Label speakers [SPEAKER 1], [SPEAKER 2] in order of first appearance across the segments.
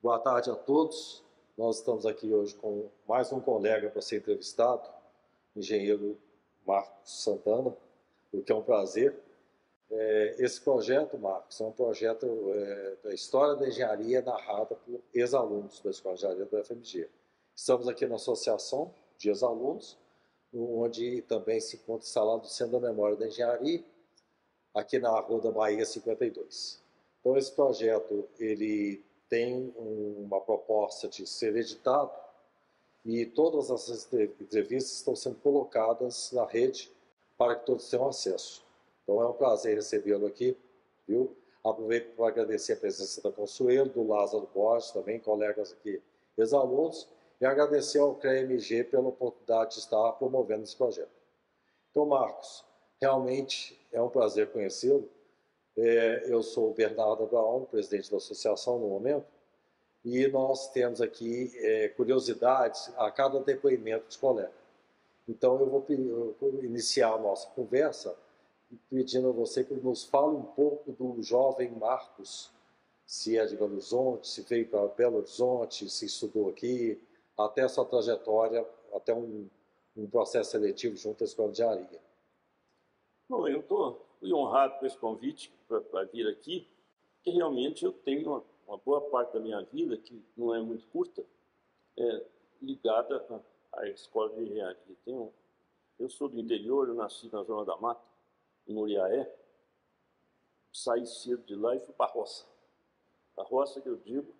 [SPEAKER 1] Boa tarde a todos. Nós estamos aqui hoje com mais um colega para ser entrevistado, engenheiro Marcos Santana, o que é um prazer. Esse projeto, Marcos, é um projeto da história da engenharia narrada por ex-alunos da Escola de Engenharia da UFMG. Estamos aqui na Associação de Ex-Alunos, onde também se encontra instalado o Centro da Memória da Engenharia, aqui na Rua da Bahia 52. Então, esse projeto ele tem uma proposta de ser editado e todas essas entrevistas estão sendo colocadas na rede para que todos tenham acesso. Então é um prazer recebê-lo aqui, viu? Aproveito para agradecer a presença da Consuelo, do Lázaro Borges, também colegas aqui, ex-alunos, e agradecer ao CREA-MG pela oportunidade de estar promovendo esse projeto. Então, Marcos, realmente é um prazer conhecê-lo. Eu sou o Bernardo Abraão, presidente da associação no momento, e nós temos aqui curiosidades a cada depoimento dos colegas. Então, eu vou iniciar a nossa conversa pedindo a você que nos fale um pouco do jovem Marcos, se é de Belo Horizonte, se veio para Belo Horizonte, se estudou aqui, até a sua trajetória, até um processo seletivo junto à Escola de Engenharia.
[SPEAKER 2] Bom, eu fui honrado com esse convite para vir aqui, porque realmente eu tenho uma boa parte da minha vida, que não é muito curta, ligada à Escola de Engenharia. Eu sou do interior, eu nasci na Zona da Mata, em Muriaé, saí cedo de lá e fui para a roça. A roça que eu digo,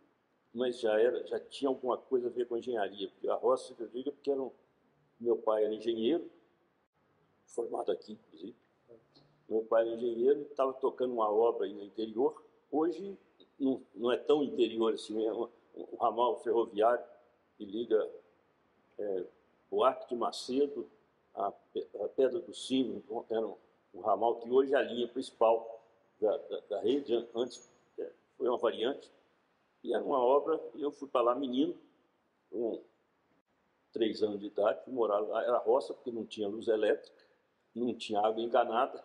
[SPEAKER 2] mas já tinha alguma coisa a ver com engenharia, porque a roça que eu digo é porque meu pai era engenheiro, formado aqui, inclusive. Meu pai era engenheiro, estava tocando uma obra aí no interior. Hoje não é tão interior assim, é um ramal ferroviário que liga Buarque de Macedo a Pedra do Sino. Era um ramal que hoje é a linha principal da rede, antes foi uma variante. E era uma obra, e eu fui para lá menino, com 3 anos de idade, fui morar lá. Era roça, porque não tinha luz elétrica, não tinha água encanada.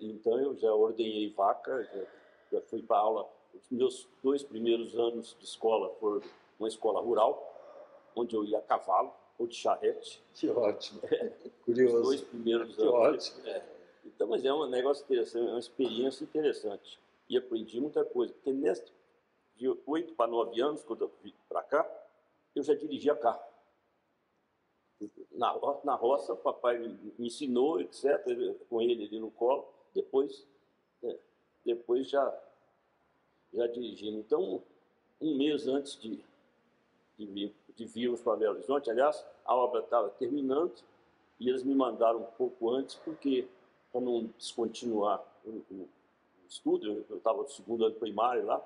[SPEAKER 2] Então eu já ordenhei vaca, já fui para aula. Os meus 2 primeiros anos de escola foram uma escola rural, onde eu ia a cavalo ou de charrete.
[SPEAKER 1] Que ótimo, curioso.
[SPEAKER 2] Os 2 primeiros
[SPEAKER 1] que
[SPEAKER 2] anos.
[SPEAKER 1] Ótimo.
[SPEAKER 2] Então, mas é um negócio interessante, é uma experiência interessante. E aprendi muita coisa, porque de 8 para 9 anos, quando eu vim para cá, eu já dirigia carro. Na roça, o papai me ensinou, etc., com ele ali no colo, depois já dirigindo. Então, um mês antes de virmos para Belo Horizonte, aliás, a obra estava terminando, e eles me mandaram um pouco antes, porque, para não descontinuar o estudo, eu estava no 2º ano primário lá,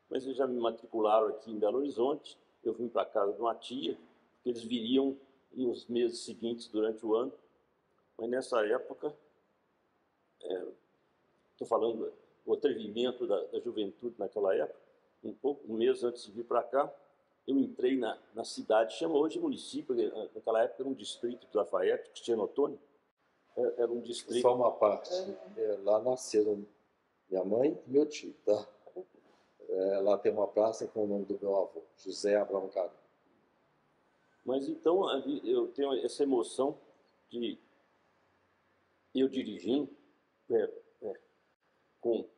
[SPEAKER 2] mas eles já me matricularam aqui em Belo Horizonte. Eu vim para a casa de uma tia, porque eles viriam nos meses seguintes durante o ano, mas nessa época, estou falando do atrevimento da juventude naquela época, um mês antes de vir para cá, eu entrei na cidade, chama hoje município, naquela época era um distrito de Lafayette, Cristiano Ottoni, era um distrito...
[SPEAKER 1] Só uma parte, lá nasceram minha mãe e meu tio, tá? Lá tem uma praça com o nome do meu avô, José Abraão Caro.
[SPEAKER 2] Mas então eu tenho essa emoção de eu dirigindo com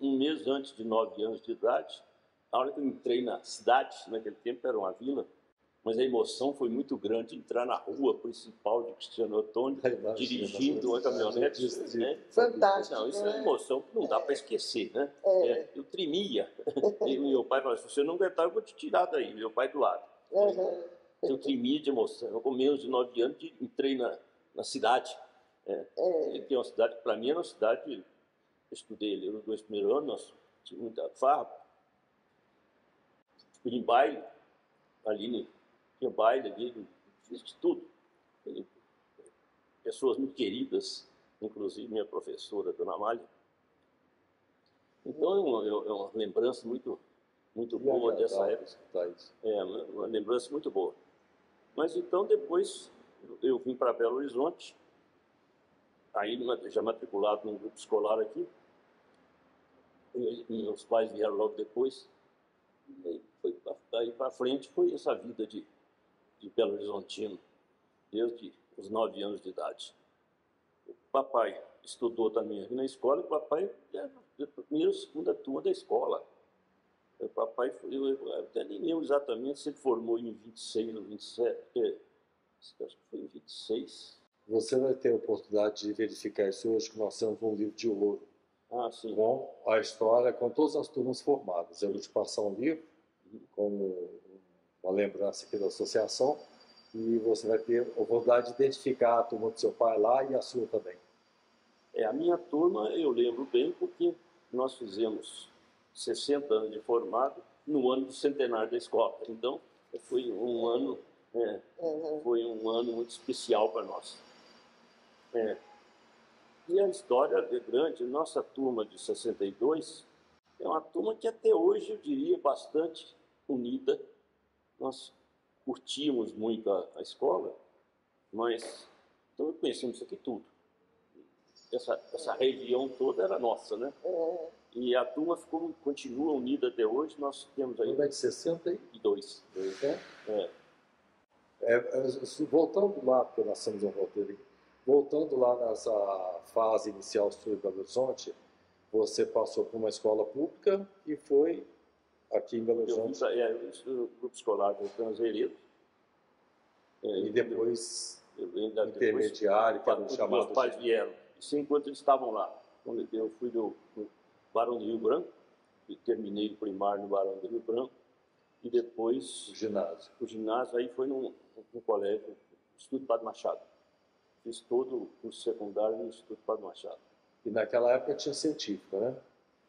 [SPEAKER 2] um mês antes de 9 anos de idade. A hora que eu entrei na cidade, naquele tempo era uma vila, mas a emoção foi muito grande, entrar na rua principal de Cristiano Ottoni, dirigindo uma caminhonete.
[SPEAKER 3] Fantástico.
[SPEAKER 2] Não, isso é uma emoção que não dá para esquecer, né? Eu tremia. E meu pai falava, se você não aguentar, eu vou te tirar daí, meu pai do lado. Eu tremia de emoção. Eu, com menos de 9 anos, entrei na cidade. Que é uma cidade, para mim, era uma cidade... Eu estudei ali nos 2 primeiros anos, nós tínhamos muita farra. Fui em baile, tinha baile ali, fiz de tudo. Pessoas muito queridas, inclusive minha professora, Dona Amália. Então é uma lembrança muito boa dessa época. Uma lembrança muito boa. Mas então depois eu vim para Belo Horizonte, aí já matriculado num grupo escolar aqui, Meus pais vieram logo depois. E daí para frente foi essa vida de Belo Horizontino, desde os 9 anos de idade. O papai estudou também aqui na escola, e o papai era a primeira ou segunda turma da escola. O papai, eu até nem lembro exatamente se ele formou em 26 ou 27, acho que foi em 26.
[SPEAKER 1] Você vai ter a oportunidade de verificar isso hoje, que nós temos um livro de ouro
[SPEAKER 2] Sim.
[SPEAKER 1] com a história, com todas as turmas formadas. Eu vou te passar um livro com uma lembrança aqui da associação, e você vai ter a oportunidade de identificar a turma do seu pai lá e a sua também.
[SPEAKER 2] A minha turma eu lembro bem porque nós fizemos 60 anos de formado no ano do centenário da escola. Então, foi um ano, foi um ano muito especial para nós. E a história é grande. Nossa turma de 62 é uma turma que até hoje, eu diria, bastante unida. Nós curtíamos muito a escola, mas então conhecemos isso aqui tudo. Essa região toda era nossa, né? E a turma continua unida até hoje. Nós temos aí...
[SPEAKER 1] Turma de 62.
[SPEAKER 2] né?
[SPEAKER 1] Voltando lá, porque nós temos um roteiro aqui, voltando lá nessa fase inicial sua em Belo Horizonte, você passou por uma escola pública e foi aqui em Belo Horizonte.
[SPEAKER 2] O grupo escolar do Transveredo.
[SPEAKER 1] E depois intermediário, que era o chamado...
[SPEAKER 2] Meus pais vieram, isso enquanto eles estavam lá. Quando eu fui do Barão do Rio Branco, e terminei o primário no Barão do Rio Branco, e depois...
[SPEAKER 1] O ginásio.
[SPEAKER 2] Aí foi num colégio, Instituto Padre Machado. Fiz todo o curso secundário no Instituto Padre Machado.
[SPEAKER 1] E naquela época tinha científica, né?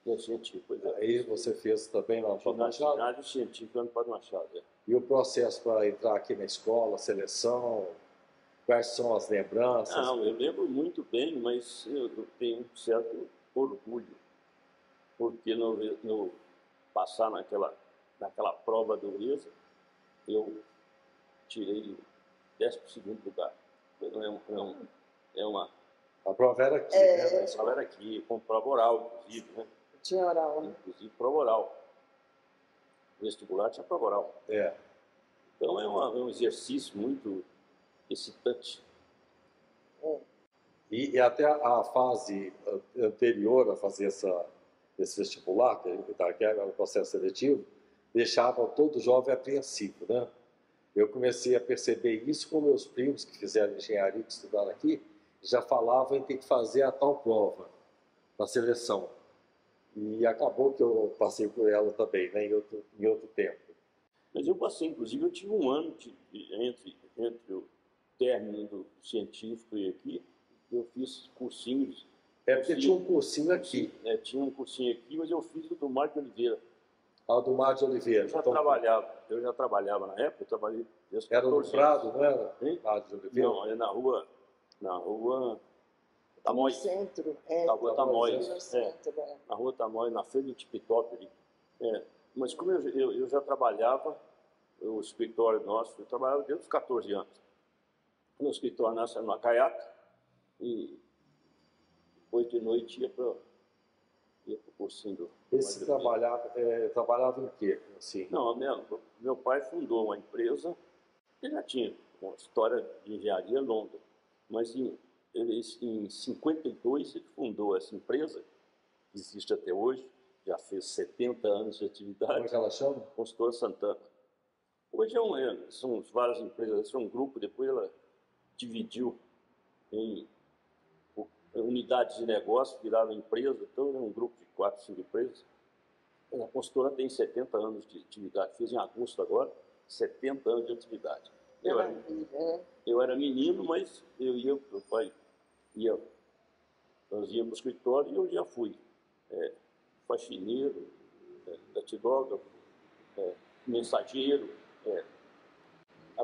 [SPEAKER 2] Tinha científico, pois é.
[SPEAKER 1] Aí você fez também lá no Padre Machado?
[SPEAKER 2] Ginásio científico lá no Padre Machado,
[SPEAKER 1] E o processo para entrar aqui na escola, seleção, quais são as lembranças?
[SPEAKER 2] Não, eu lembro muito bem, mas eu tenho um certo orgulho, porque no passar naquela prova do IESA, eu tirei o 12º lugar.
[SPEAKER 1] A prova era aqui, né?
[SPEAKER 2] A prova era aqui, com prova oral, inclusive, né?
[SPEAKER 3] Tinha oral, né?
[SPEAKER 2] Inclusive prova oral. O vestibular tinha prova oral. Então é um exercício muito excitante.
[SPEAKER 1] E até a fase anterior a fazer esse vestibular, que era o processo seletivo, deixava todo jovem apreensivo, né? Eu comecei a perceber isso com meus primos que fizeram engenharia, que estudaram aqui, já falavam em ter que fazer a tal prova na seleção. E acabou que eu passei por ela também, né, em outro tempo.
[SPEAKER 2] Mas eu passei, inclusive, eu tive um ano entre o término do científico e aqui, eu fiz cursinhos.
[SPEAKER 1] Porque tinha um cursinho aqui.
[SPEAKER 2] Tinha um cursinho aqui, mas eu fiz o do Mário de Oliveira.
[SPEAKER 1] Do Mário de Oliveira.
[SPEAKER 2] Eu já trabalhava na época, eu trabalhei desde
[SPEAKER 1] Era no Prado, não era?
[SPEAKER 2] Mário de Oliveira? Não, era na rua Tamóis.
[SPEAKER 3] No centro,
[SPEAKER 2] Na rua Tamóis.
[SPEAKER 3] Na
[SPEAKER 2] rua Tamóis, na frente do Tipitop. Mas como eu já trabalhava, o escritório nosso, eu trabalhava desde os 14 anos. No escritório nosso era no Acaiaca, e depois de noite ia para o cursinho do...
[SPEAKER 1] Esse trabalhava em quê? Assim?
[SPEAKER 2] Não, meu pai fundou uma empresa, ele já tinha uma história de engenharia longa, mas em 52 ele fundou essa empresa, que existe até hoje, já fez 70 anos de atividade.
[SPEAKER 1] Como é que ela chama?
[SPEAKER 2] Construtora Santana. Hoje são várias empresas, é um grupo, depois ela dividiu em unidades de negócio, viraram empresa, então é um grupo de 4, 5 empresas. A consultora tem 70 anos de atividade, fiz em agosto agora, 70 anos de atividade. Eu era menino, mas meu pai nós íamos para o escritório e eu já fui faxineiro, datilógrafo, mensageiro.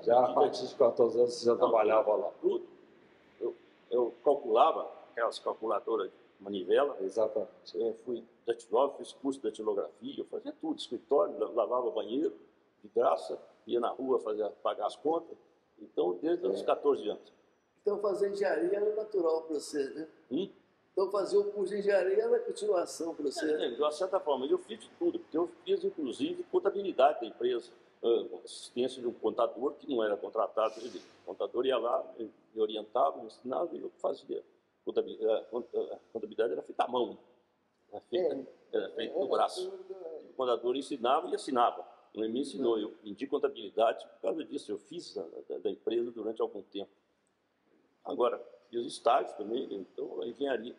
[SPEAKER 1] Já a partir de 14 anos você já trabalhava lá?
[SPEAKER 2] Tudo. Eu calculava, aquelas calculadoras de manivela.
[SPEAKER 1] Exatamente.
[SPEAKER 2] Fui datilógrafo, fiz curso de datilografia, eu fazia tudo, escritório, lavava banheiro, de graça, ia na rua pagar as contas. Então, desde os 14 anos.
[SPEAKER 4] Então, fazer engenharia era natural para você, né? Então, fazer o curso de engenharia era continuação para você?
[SPEAKER 2] De uma certa forma, eu fiz de tudo, porque eu fiz, inclusive, contabilidade da empresa, assistência de um contador que não era contratado. O contador ia lá, me orientava, me ensinava e eu fazia. A contabilidade era feita à mão, era feita no braço. O contador ensinava e assinava. Não me ensinou, eu aprendi contabilidade por causa disso. Eu fiz da empresa durante algum tempo. Agora, fiz estágio também, então a engenharia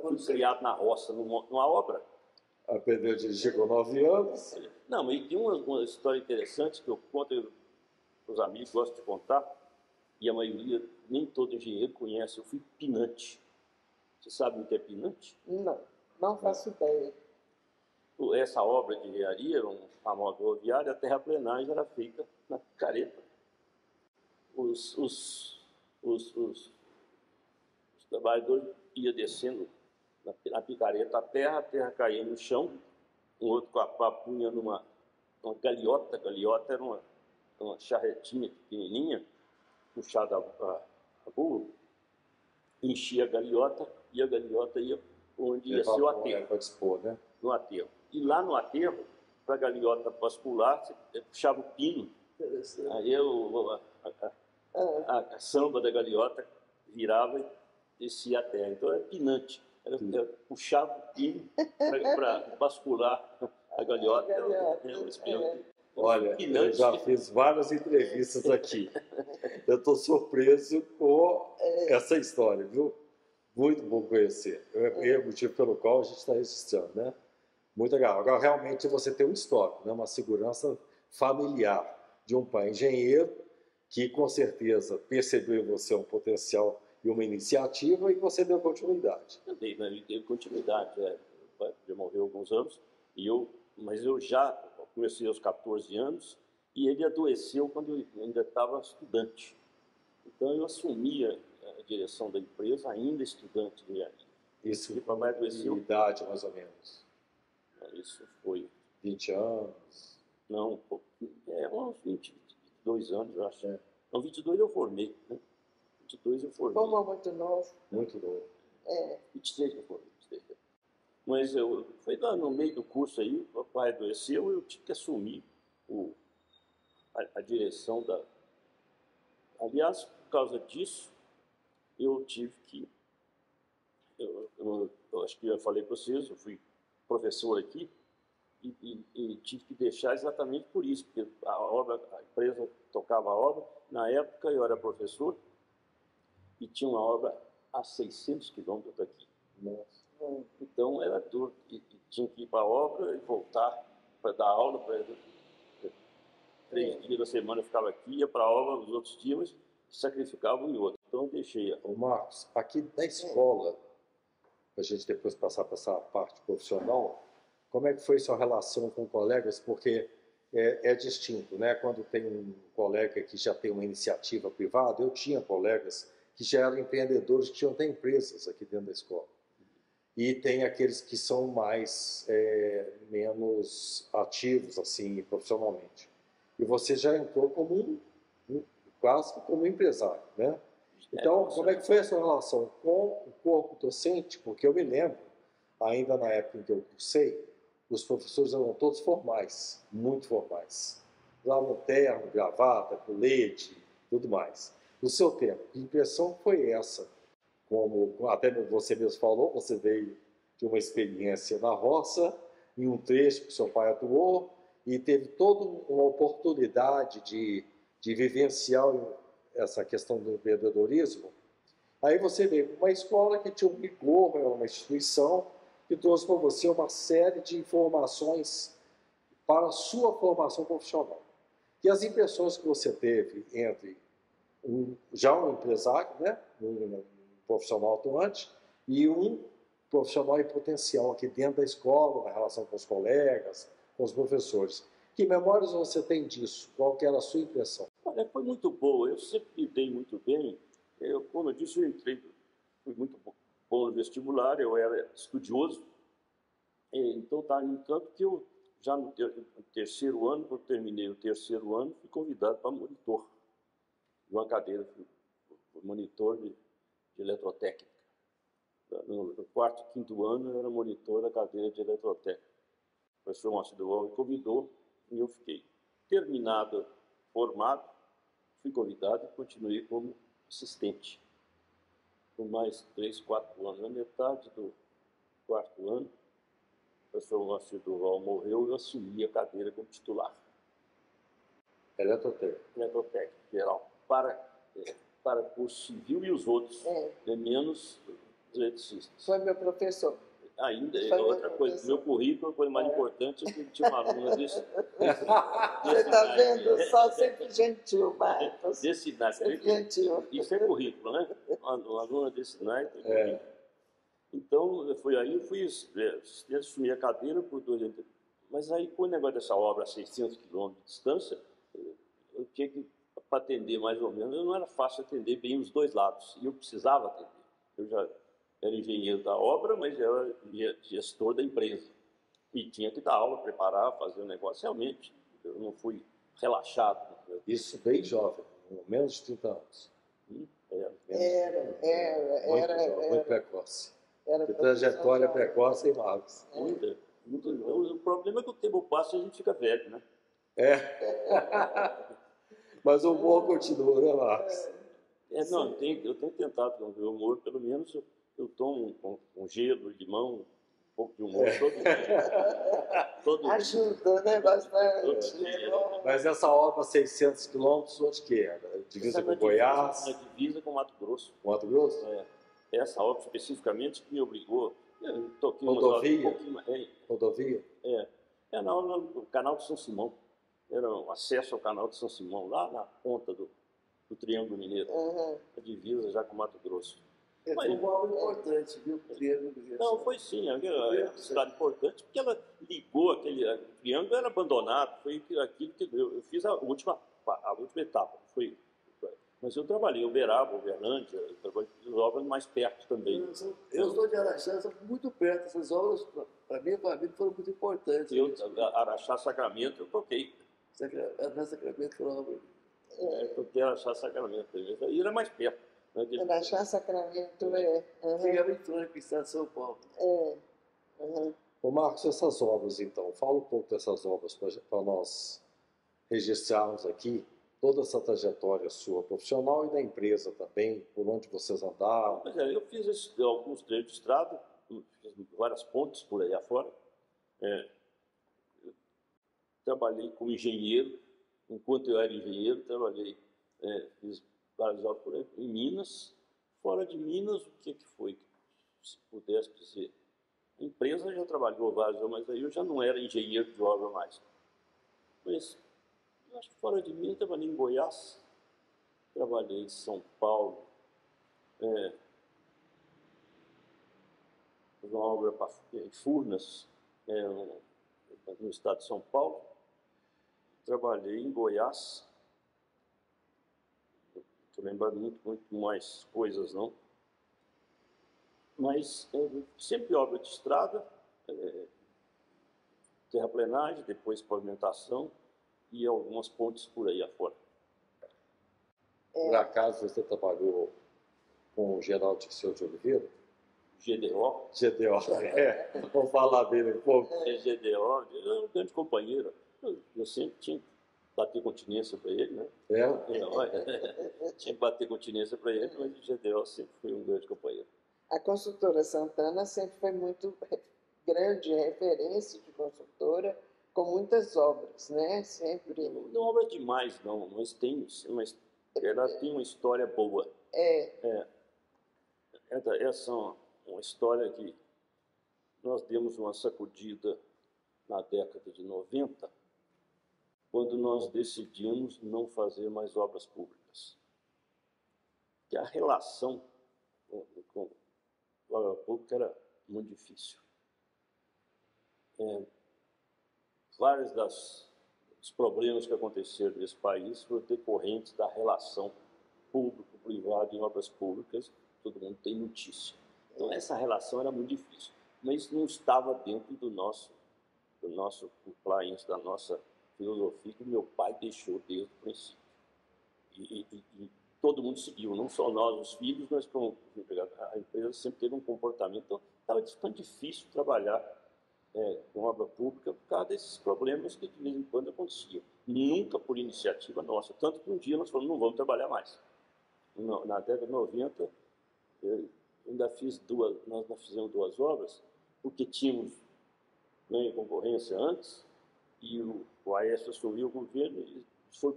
[SPEAKER 2] fui criado na roça, numa obra.
[SPEAKER 1] Aprendeu a dirigir com 9 anos.
[SPEAKER 2] Não, mas tem uma história interessante que eu conto, os amigos gostam de contar, e a maioria, nem todo engenheiro conhece. Eu fui pinante. Você sabe o que é pinante?
[SPEAKER 3] Não faço ideia.
[SPEAKER 2] Essa obra de engenharia, uma famosa rodoviária, a terraplenagem era feita na picareta. Os trabalhadores iam descendo na picareta a terra caía no chão, um outro com a pá punha numa galiota. A galiota era uma charretinha pequenininha, puxada a burro, enchia a galiota e a galiota ia onde ia ser o aterro.
[SPEAKER 1] Para dispor, né?
[SPEAKER 2] No aterro. E lá no aterro, para a galiota bascular, você puxava o pino. Aí a samba da galiota virava e descia a terra. Então era pinante. Era puxava o pino para bascular a galiota.
[SPEAKER 1] Olha, eu já fiz várias entrevistas aqui. Eu estou surpreso com essa história, viu? Muito bom conhecer. É o motivo pelo qual a gente está registrando, né? Muito legal. Agora, realmente, você tem um histórico, né? Uma segurança familiar de um pai engenheiro que, com certeza, percebeu em você um potencial e uma iniciativa e você deu continuidade.
[SPEAKER 2] Ele teve continuidade. Já morreu há alguns anos, mas eu já comecei aos 14 anos e ele adoeceu quando eu ainda estava estudante. Então, eu assumia a direção da empresa ainda estudante de engenharia.
[SPEAKER 1] Isso,
[SPEAKER 2] papai adoeceu.
[SPEAKER 1] Idade, mais ou menos?
[SPEAKER 2] Isso foi...
[SPEAKER 1] 20 anos?
[SPEAKER 2] Não, uns 22 anos, eu acho. Não, 22 eu formei, né? 22 eu formei.
[SPEAKER 3] Como muito novo.
[SPEAKER 1] Muito novo.
[SPEAKER 2] 23 eu formei. Mas foi lá no meio do curso aí, o papai adoeceu, eu tive que assumir a direção da... Aliás, por causa disso, eu tive que... Eu acho que eu falei para vocês, eu fui professor aqui e tive que deixar exatamente por isso, porque a empresa tocava a obra. Na época eu era professor e tinha uma obra a 600 quilômetros daqui.
[SPEAKER 1] Nossa.
[SPEAKER 2] Então era duro, e tinha que ir para a obra e voltar para dar aula. 3 dias da semana eu ficava aqui, ia para a obra, os outros dias sacrificava um e outro. Então eu deixei.
[SPEAKER 1] Ô Marcos, aqui na escola, para a gente depois passar para essa parte profissional, como é que foi sua relação com colegas? Porque é distinto, né? Quando tem um colega que já tem uma iniciativa privada, eu tinha colegas que já eram empreendedores, que tinham até empresas aqui dentro da escola. E tem aqueles que são menos ativos, assim, profissionalmente. E você já entrou como quase como um empresário, né? Então, como é que foi a sua relação com o corpo docente? Porque eu me lembro, ainda na época em que eu cursei, os professores eram todos formais, muito formais. Usavam terno, gravata, colete, tudo mais. No seu tempo, que impressão foi essa? Como até você mesmo falou, você veio de uma experiência na roça, em um trecho que seu pai atuou, e teve toda uma oportunidade de vivenciar essa questão do empreendedorismo. Aí você veio para uma escola que tinha um rigor, uma instituição que trouxe para você uma série de informações para a sua formação profissional. E as impressões que você teve entre já um empresário, né, um profissional atuante, e um profissional em potencial aqui dentro da escola, na relação com os colegas, com os professores. Que memórias você tem disso? Qual que era a sua impressão?
[SPEAKER 2] Olha, foi muito boa. Eu sempre lidei muito bem. Como eu disse, eu fui muito bom no vestibular, eu era estudioso. Então, tá, no entanto, que eu, já no terceiro ano, quando terminei o terceiro ano, fui convidado para monitor de uma cadeira, fui monitor de eletrotécnica. no quarto e quinto ano, eu era monitor da cadeira de eletrotécnica. O professor Márcio Duval me convidou e eu fiquei. Terminado, formado, fui convidado e continuei como assistente. Por mais 3, 4 anos. Na metade do quarto ano, o professor Márcio Duval morreu e eu assumi a cadeira como titular. Eletrotécnica geral. Para curso civil e os outros, menos eletricistas.
[SPEAKER 3] Foi meu professor.
[SPEAKER 2] Ainda, outra coisa, meu currículo, a coisa mais importante é que tinha uma aluna desse
[SPEAKER 3] Você está vendo? Só sempre gentil, Marcos.
[SPEAKER 2] Desse naipe.
[SPEAKER 3] Gentil.
[SPEAKER 2] Isso é currículo, né? Uma aluna desse naipe. Então, foi aí, eu fui assumir a cadeira por 2 anos. Mas aí, com o negócio dessa obra a 600 quilômetros de distância, eu tinha que, para atender mais ou menos, não era fácil atender bem os dois lados. E eu precisava atender. Eu já era engenheiro da obra, mas era gestor da empresa. E tinha que dar aula, preparar, fazer o negócio. Realmente, eu não fui relaxado.
[SPEAKER 1] Isso bem jovem, menos de 30 anos. Muito precoce. Que trajetória precoce, hein, Marcos?
[SPEAKER 2] O problema é que o tempo passa e a gente fica velho, né?
[SPEAKER 1] Mas o humor continua, né, Marcos?
[SPEAKER 2] Não, eu tenho tentado conviver o humor, pelo menos eu tomo um gelo, limão, um pouco de humor todo dia.
[SPEAKER 3] Ajuda, né? Bastante.
[SPEAKER 1] Mas essa obra 600 quilômetros, onde que era? Divisa com Goiás?
[SPEAKER 2] Na divisa com Mato Grosso.
[SPEAKER 1] Mato Grosso?
[SPEAKER 2] Essa obra especificamente que me obrigou. Eu toquei
[SPEAKER 1] Rodovia? Rodovia?
[SPEAKER 2] No canal de São Simão. Era um acesso ao canal de São Simão, lá na ponta do Triângulo Mineiro. A divisa já com Mato Grosso.
[SPEAKER 4] Foi uma obra importante, viu? O Triângulo Mineiro.
[SPEAKER 2] Não, foi sim. É uma cidade importante, porque ela ligou aquele triângulo, era abandonado. Foi aquilo que eu fiz a última etapa. Mas eu trabalhei em Uberaba, Uberlândia, eu trabalhei em obras mais perto também.
[SPEAKER 4] Eu sou de Araxá, sou muito perto. Essas obras, para minha família, foram muito importantes.
[SPEAKER 2] Araxá, Sacramento, eu toquei.
[SPEAKER 4] Sacramento foi uma obra.
[SPEAKER 2] Toquei Araxá, Sacramento. Aí era mais perto.
[SPEAKER 3] Araxá, Sacramento,
[SPEAKER 4] Chegava em Franca, estado de São Paulo.
[SPEAKER 1] Ô Marcos, essas obras, então, fala um pouco dessas obras para nós registrarmos aqui toda essa trajetória sua profissional e da empresa também, por onde vocês andaram.
[SPEAKER 2] Eu fiz alguns trechos de estrada, fiz várias pontes por aí afora. Trabalhei como engenheiro, enquanto eu era engenheiro, fiz várias obras por aí, em Minas. Fora de Minas, o que foi, se pudesse dizer? A empresa já trabalhou várias obras, mas aí eu já não era engenheiro de obra mais. Mas eu acho que fora de Minas, trabalhei em Goiás, trabalhei em São Paulo, uma obra em Furnas, no estado de São Paulo. Trabalhei em Goiás, não estou lembrando muito mais coisas, não. Mas sempre obra de estrada, terraplenagem, depois pavimentação e algumas pontes por aí afora.
[SPEAKER 1] Por acaso você trabalhou com o Geraldo Dirceu de Oliveira?
[SPEAKER 2] GDO.
[SPEAKER 1] Vamos falar dele um pouco.
[SPEAKER 2] GDO, ele é um grande companheiro. Eu sempre tinha que bater continência para ele, né? Tinha que bater continência para ele, mas o GDO sempre foi um grande companheiro.
[SPEAKER 3] A construtora Santana sempre foi muito grande referência de construtora, com muitas obras, né? Sempre.
[SPEAKER 2] Não obra demais, não, mas ela tem uma história boa. Essa é uma história que nós demos uma sacudida na década de 90, quando nós decidimos não fazer mais obras públicas. Que a relação com a obra pública era muito difícil. Vários dos problemas que aconteceram nesse país foram decorrentes da relação público-privado em obras públicas, todo mundo tem notícia. Então essa relação era muito difícil, mas não estava dentro do nosso compliance, da nossa filosofia, que meu pai deixou desde o princípio. E todo mundo seguiu, não só nós, os filhos, mas como a empresa sempre teve um comportamento. Então, estava ficando difícil trabalhar com obra pública por causa desses problemas que de vez em quando aconteciam. Nunca por iniciativa nossa, tanto que um dia nós falamos, não vamos trabalhar mais. Na década de 90, nós ainda fizemos 2 obras, porque tínhamos ganho concorrência antes, e o Aécio assumiu o governo e foi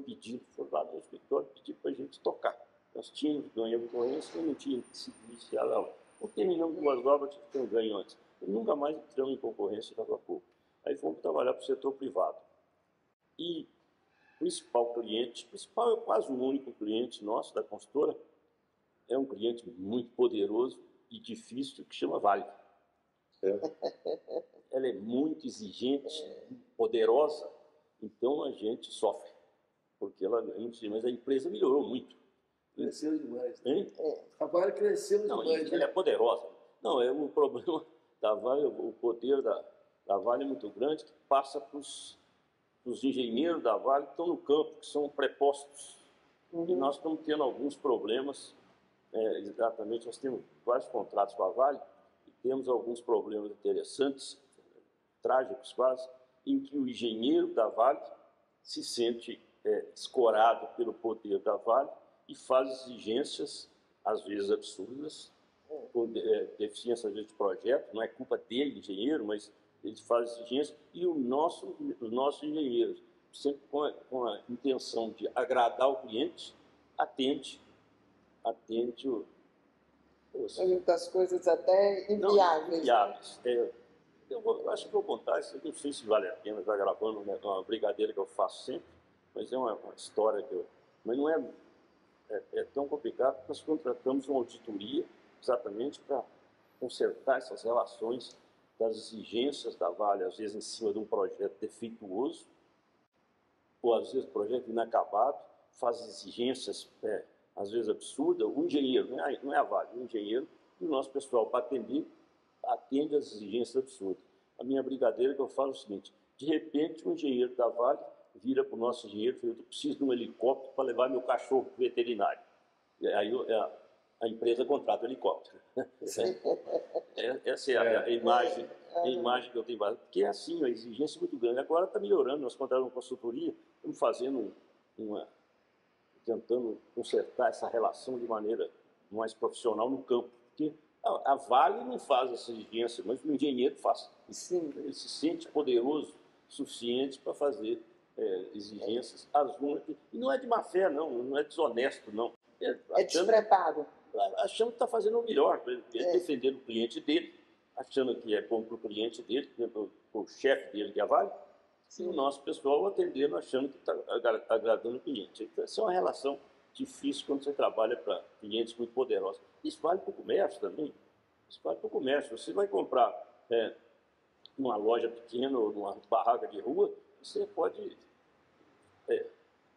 [SPEAKER 2] lá no escritório pedir para a gente tocar. Nós tínhamos ganho concorrência e não tinha se iniciar lá. Não terminamos 2 obras que tínhamos ganho antes. E nunca mais entramos em concorrência na obra pública. Aí fomos trabalhar para o setor privado. E o principal é quase o único cliente nosso da consultora, é um cliente muito poderoso e difícil que chama Vale. Ela é muito exigente, poderosa, então a gente sofre, porque ela mas a empresa melhorou muito.
[SPEAKER 4] Cresceu demais.
[SPEAKER 2] Hein?
[SPEAKER 4] A Vale cresceu demais.
[SPEAKER 2] Ela é poderosa. Não, o problema da Vale, o poder da Vale é muito grande, que passa para os engenheiros da Vale que estão no campo, que são prepostos. E nós estamos tendo alguns problemas. Exatamente, nós temos vários contratos com a Vale e temos alguns problemas interessantes, trágicos quase, em que o engenheiro da Vale se sente escorado pelo poder da Vale e faz exigências, às vezes absurdas, por deficiência às vezes de projeto, não é culpa dele, engenheiro, mas ele faz exigências, e os nossos engenheiros, sempre com a intenção de agradar o cliente, atende
[SPEAKER 3] muitas coisas até inviáveis.
[SPEAKER 2] Inviáveis. Eu acho que vou contar isso, não sei se vale a pena, já gravando uma brigadeira que eu faço sempre, mas é uma história mas não é tão complicado, porque nós contratamos uma auditoria exatamente para consertar essas relações das exigências da Vale, às vezes em cima de um projeto defeituoso, ou às vezes projeto inacabado, faz exigências às vezes absurdas. O engenheiro, não é a Vale, o engenheiro e o nosso pessoal para atende às exigências absurdas. A minha brigadeira que eu falo é o seguinte: de repente o engenheiro da Vale vira para o nosso engenheiro e fala, eu preciso de um helicóptero para levar meu cachorro para o veterinário. E aí a empresa contrata o helicóptero. Essa é a imagem que eu tenho. Porque é assim, a exigência é muito grande. Agora está melhorando, nós contratamos uma consultoria, estamos fazendo tentando consertar essa relação de maneira mais profissional no campo. Porque a Vale não faz essa exigência, mas o engenheiro faz.
[SPEAKER 3] Sim.
[SPEAKER 2] Ele se sente poderoso o suficiente para fazer exigências às únicas. E não é de má fé, não é desonesto, não.
[SPEAKER 3] É despreparo.
[SPEAKER 2] Achando que está fazendo o melhor, defendendo o cliente dele, achando que é bom para o cliente dele, para o chefe dele, que é a Vale, e o nosso pessoal atendendo, achando que está agradando o cliente. Então, essa é uma relação difícil quando você trabalha para clientes muito poderosos. Isso vale para o comércio também. Isso vale para o comércio. Você vai comprar numa loja pequena ou numa barraca de rua, você pode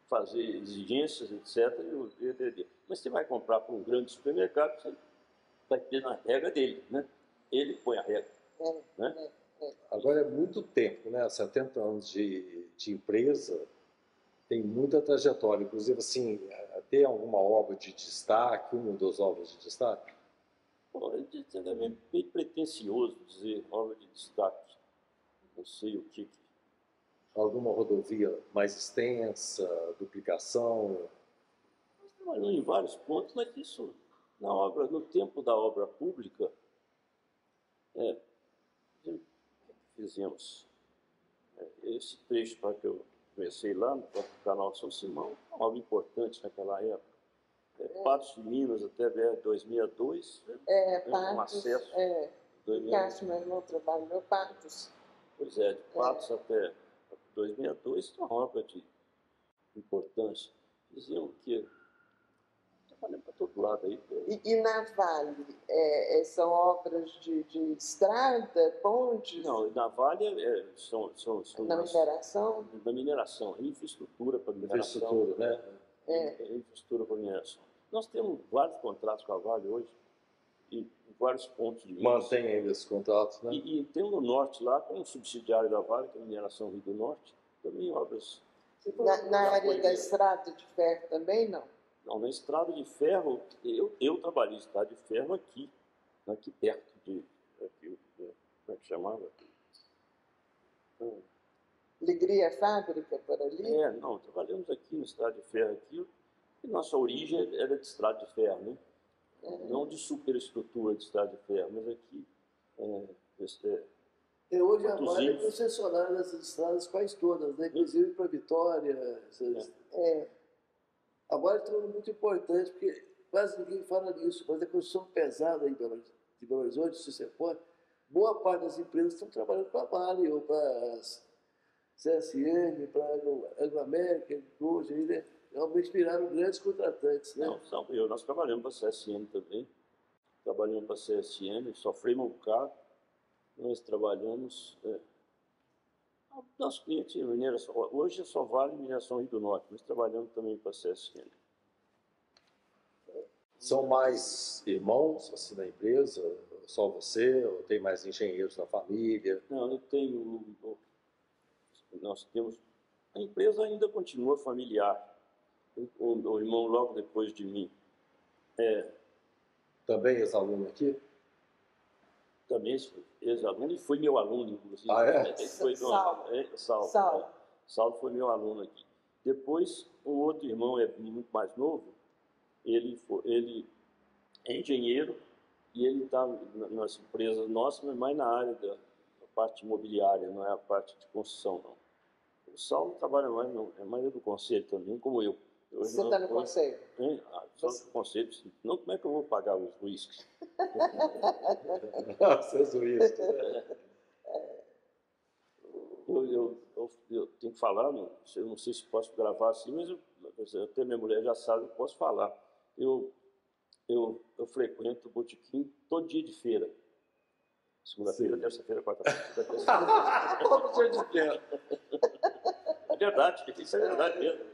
[SPEAKER 2] fazer exigências, etc. Mas você vai comprar para um grande supermercado, você vai ter na regra dele, né? Ele põe a regra. Né?
[SPEAKER 1] Agora é muito tempo, né? 70 anos de empresa, tem muita trajetória. Inclusive, assim, tem alguma obra de destaque, uma ou 2 obras de destaque?
[SPEAKER 2] Bom, é bem pretencioso dizer obra de destaque. Não sei o que.
[SPEAKER 1] Alguma rodovia mais extensa, duplicação?
[SPEAKER 2] Nós trabalhamos em vários pontos, mas isso, no tempo da obra pública, fizemos esse trecho para que eu comecei lá no canal de São Simão, uma obra importante naquela época. Patos de Minas até BR-262,
[SPEAKER 3] Patos,
[SPEAKER 2] um acesso.
[SPEAKER 3] Cássio, meu irmão, trabalhou Patos.
[SPEAKER 2] Pois de Patos até 262, uma obra de importância. Diziam que trabalhando para todo lado aí.
[SPEAKER 3] E na Vale, são obras de estrada, pontes?
[SPEAKER 2] Não, na Vale são
[SPEAKER 3] na mineração?
[SPEAKER 2] Na mineração, infraestrutura para mineração.
[SPEAKER 1] Infraestrutura, né?
[SPEAKER 2] Infraestrutura para mineração. Nós temos vários contratos com a Vale hoje, e vários pontos de Minas.
[SPEAKER 1] Mantém ainda esses contratos, né?
[SPEAKER 2] E tem no norte lá, com um subsidiário da Vale, que é a Mineração Rio do Norte, também obras.
[SPEAKER 3] Na área da estrada de ferro também, não?
[SPEAKER 2] Não, na Estrada de Ferro, eu trabalhei em Estrada de Ferro aqui perto de... Aqui, como é que chamava?
[SPEAKER 3] Ligria Fábrica, por ali?
[SPEAKER 2] Não, trabalhamos aqui no Estrada de Ferro. Aqui, e nossa origem era de Estrada de Ferro, né? Não de superestrutura de Estrada de Ferro, mas aqui...
[SPEAKER 4] E hoje a
[SPEAKER 2] Quantos
[SPEAKER 4] Vale é
[SPEAKER 2] anos?
[SPEAKER 4] concessionária dessas estradas quase todas, né? Inclusive para Vitória. A Vale é muito importante, porque quase ninguém fala nisso, mas a construção pesada aí de Belo Horizonte, se você pode, boa parte das empresas estão trabalhando para a Vale ou para a CSN, para a Anglo-América, hoje, né? Realmente viraram grandes contratantes, né?
[SPEAKER 2] Não, nós trabalhamos para a CSN também, trabalhamos para a CSN, sofremos um bocado, nós trabalhamos... Nosso cliente mineração, hoje só vale mineração Rio do Norte, mas trabalhamos também para a CSN.
[SPEAKER 1] São mais irmãos assim na empresa? Só você? Ou tem mais engenheiros na família?
[SPEAKER 2] Não, nós temos... A empresa ainda continua familiar. O irmão logo depois de mim
[SPEAKER 1] Também ex-aluno aqui?
[SPEAKER 2] também ex-aluno e foi meu aluno, inclusive.
[SPEAKER 1] Ah, é?
[SPEAKER 2] Saulo foi meu aluno aqui. Depois, o outro irmão é muito mais novo, ele é engenheiro e ele está nas empresas nossas, mas mais na área da parte imobiliária, não é a parte de construção, não. O Saulo trabalha mais, não, é mais do conselho também, como eu.
[SPEAKER 3] Você está no conselho?
[SPEAKER 2] Só no conselho. Não, como é que eu vou pagar os uísques?
[SPEAKER 1] Seus uísques, né?
[SPEAKER 2] Eu tenho que falar, eu não sei se posso gravar assim, mas até minha mulher já sabe, eu posso falar. Eu frequento o botequim todo dia de feira. Segunda-feira, terça-feira, quarta-feira.
[SPEAKER 1] Todo dia de feira.
[SPEAKER 2] É verdade, isso é verdade mesmo.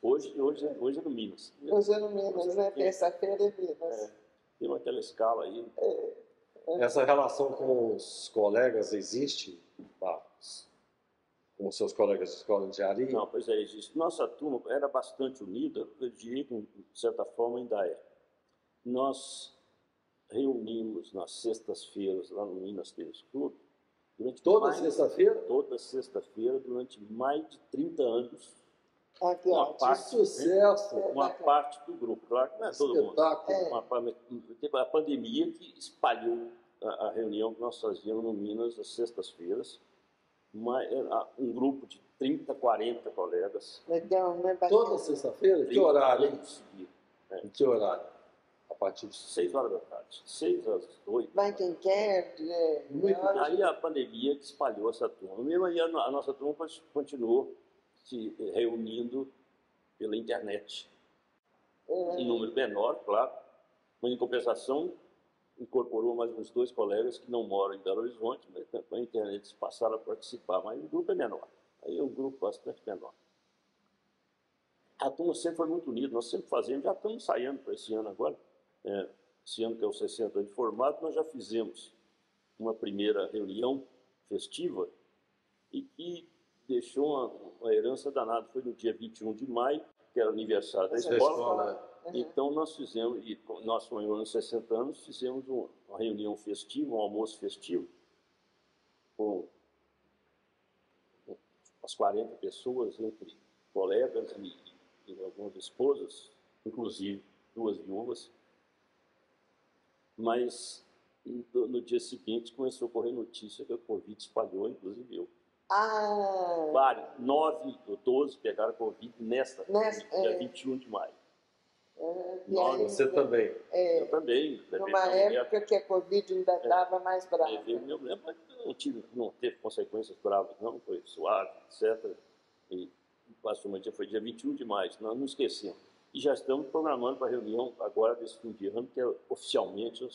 [SPEAKER 2] Hoje é no Minas.
[SPEAKER 3] Hoje é no Minas, né? Terça-feira é Minas.
[SPEAKER 2] Tem aquela escala aí.
[SPEAKER 1] Essa relação com os colegas existe, Marcos? Com os seus colegas de escola de engenharia?
[SPEAKER 2] Não, pois é, existe. Nossa turma era bastante unida, eu diria que, de certa forma, ainda é. Nós reunimos nas sextas-feiras, lá no Minas Tênis Clube,
[SPEAKER 1] Toda sexta-feira?
[SPEAKER 2] Toda sexta-feira, durante mais de 30 anos.
[SPEAKER 3] Que
[SPEAKER 1] sucesso!
[SPEAKER 2] Uma parte do grupo, claro que não é todo mundo. A pandemia que espalhou a reunião que nós fazíamos no Minas às sextas-feiras. Um grupo de 30, 40 colegas.
[SPEAKER 3] Legal, né?
[SPEAKER 1] Toda sexta-feira? Que horário, hein? Em que horário? A partir de
[SPEAKER 2] 6 horas da tarde. 6 às 8.
[SPEAKER 3] Vai quem quer.
[SPEAKER 2] Aí a pandemia que espalhou essa turma. Mesmo aí a nossa turma continuou se reunindo pela internet. Em número menor, claro, mas em compensação incorporou mais uns 2 colegas que não moram em Belo Horizonte, mas com a internet passaram a participar, mas o grupo é menor. Aí é um grupo bastante menor. A turma sempre foi muito unida, nós sempre fazemos, já estamos ensaiando para esse ano agora, esse ano que é os 60 anos de formato, nós já fizemos uma primeira reunião festiva e que deixou uma herança danada. Foi no dia 21 de maio, que era o aniversário da escola. Então nós fizemos, e nós comemorando 60 anos, fizemos uma reunião festiva, um almoço festivo, com umas 40 pessoas, entre colegas e algumas esposas, inclusive 2 viúvas. Mas no dia seguinte começou a correr notícia que a Covid espalhou, inclusive eu. Vários, 9 ou 12 pegaram Covid dia 21 de maio.
[SPEAKER 1] Você também?
[SPEAKER 2] Eu também.
[SPEAKER 3] Numa época que a Covid ainda estava mais brava.
[SPEAKER 2] Eu lembro, mas não teve consequências bravas, não, foi suave, etc. E basicamente foi dia 21 de maio, nós não esquecemos. E já estamos programando para a reunião agora desse fim de ano, que oficialmente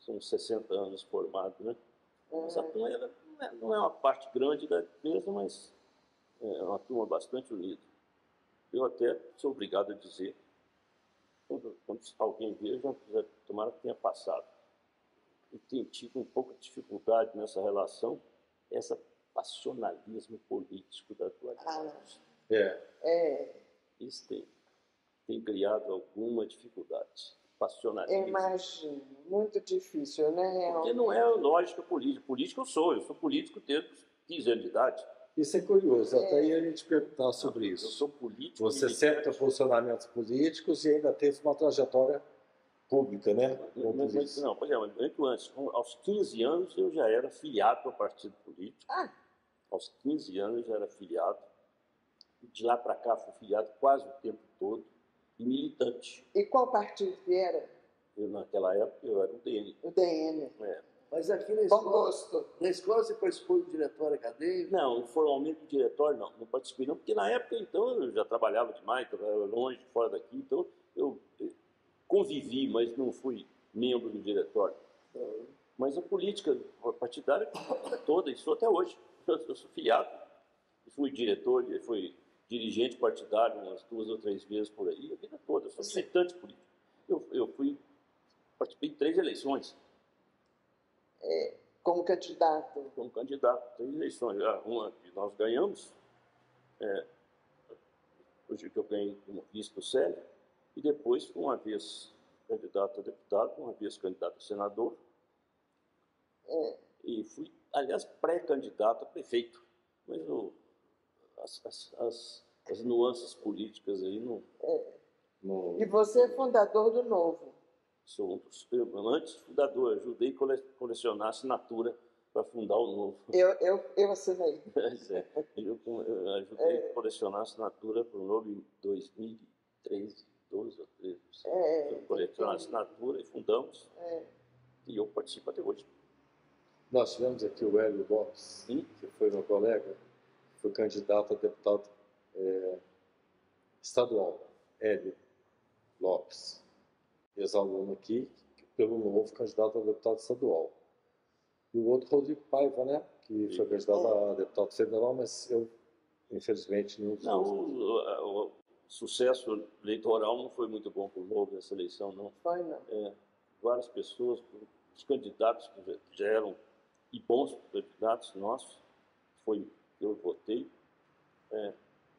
[SPEAKER 2] são 60 anos formados, né? Essa turma não é uma parte grande da empresa, mas é uma turma bastante unida. Eu até sou obrigado a dizer, quando alguém veja, tomara que tenha passado. E tem tido um pouco de dificuldade nessa relação, esse passionalismo político da atualidade.
[SPEAKER 1] Isso tem.
[SPEAKER 2] tem criado alguma dificuldade.
[SPEAKER 3] Eu
[SPEAKER 2] Passionalismo.
[SPEAKER 3] imagino, muito difícil, né?
[SPEAKER 2] Porque não é lógica política. Político eu sou político desde os 15 anos de idade.
[SPEAKER 1] Isso é curioso, até ia a gente perguntar sobre
[SPEAKER 2] Eu
[SPEAKER 1] isso.
[SPEAKER 2] sou político.
[SPEAKER 1] Você sempre tem posicionamentos políticos e ainda teve uma trajetória pública, né?
[SPEAKER 2] Não, por exemplo, muito antes. Aos 15 anos eu já era filiado ao partido político.
[SPEAKER 3] Ah.
[SPEAKER 2] Aos 15 anos eu já era filiado. De lá para cá fui filiado quase o tempo todo e militante.
[SPEAKER 3] E qual partido que era?
[SPEAKER 2] Naquela época eu era o DN.
[SPEAKER 3] O DN.
[SPEAKER 4] Mas aqui na
[SPEAKER 3] Bom
[SPEAKER 4] escola,
[SPEAKER 3] gosto.
[SPEAKER 4] você participou do diretório acadêmico?
[SPEAKER 2] Não, formalmente do diretório não participei não, porque na época então eu já trabalhava demais, trabalhava longe, fora daqui, então eu convivi, mas não fui membro do diretório. Mas a política partidária é toda, e sou até hoje. Eu sou filiado, fui diretor, fui dirigente partidário umas 2 ou 3 vezes por aí, a vida toda, eu sou militante político. Eu participei de 3 eleições.
[SPEAKER 3] Como candidato.
[SPEAKER 2] Como candidato, 3 eleições. Uma que nós ganhamos, hoje que eu ganhei como vice do Célio, e depois fui uma vez candidato a deputado, uma vez candidato a senador, e fui, aliás, pré-candidato a prefeito. Mas as nuances políticas aí não...
[SPEAKER 3] E você é fundador do Novo.
[SPEAKER 2] Sou antes fundador, ajudei a colecionar assinatura para fundar o Novo.
[SPEAKER 3] Eu assinei.
[SPEAKER 2] Eu ajudei a colecionar assinatura para o Novo em 2013, 12 ou 13. Colecionar assinatura e fundamos. E eu participo até hoje.
[SPEAKER 1] Nós tivemos aqui o Hélio Lopes, que foi meu colega, foi candidato a deputado estadual. Hélio Lopes, ex-aluno aqui, pelo Novo, candidato a deputado estadual. E o outro, Rodrigo Paiva, né? Que foi candidato a deputado federal, mas eu, infelizmente, não...
[SPEAKER 2] O sucesso eleitoral não foi muito bom para o Novo nessa eleição, não.
[SPEAKER 3] Foi, não.
[SPEAKER 2] Várias pessoas, os candidatos que já eram, e bons candidatos nossos, eu votei,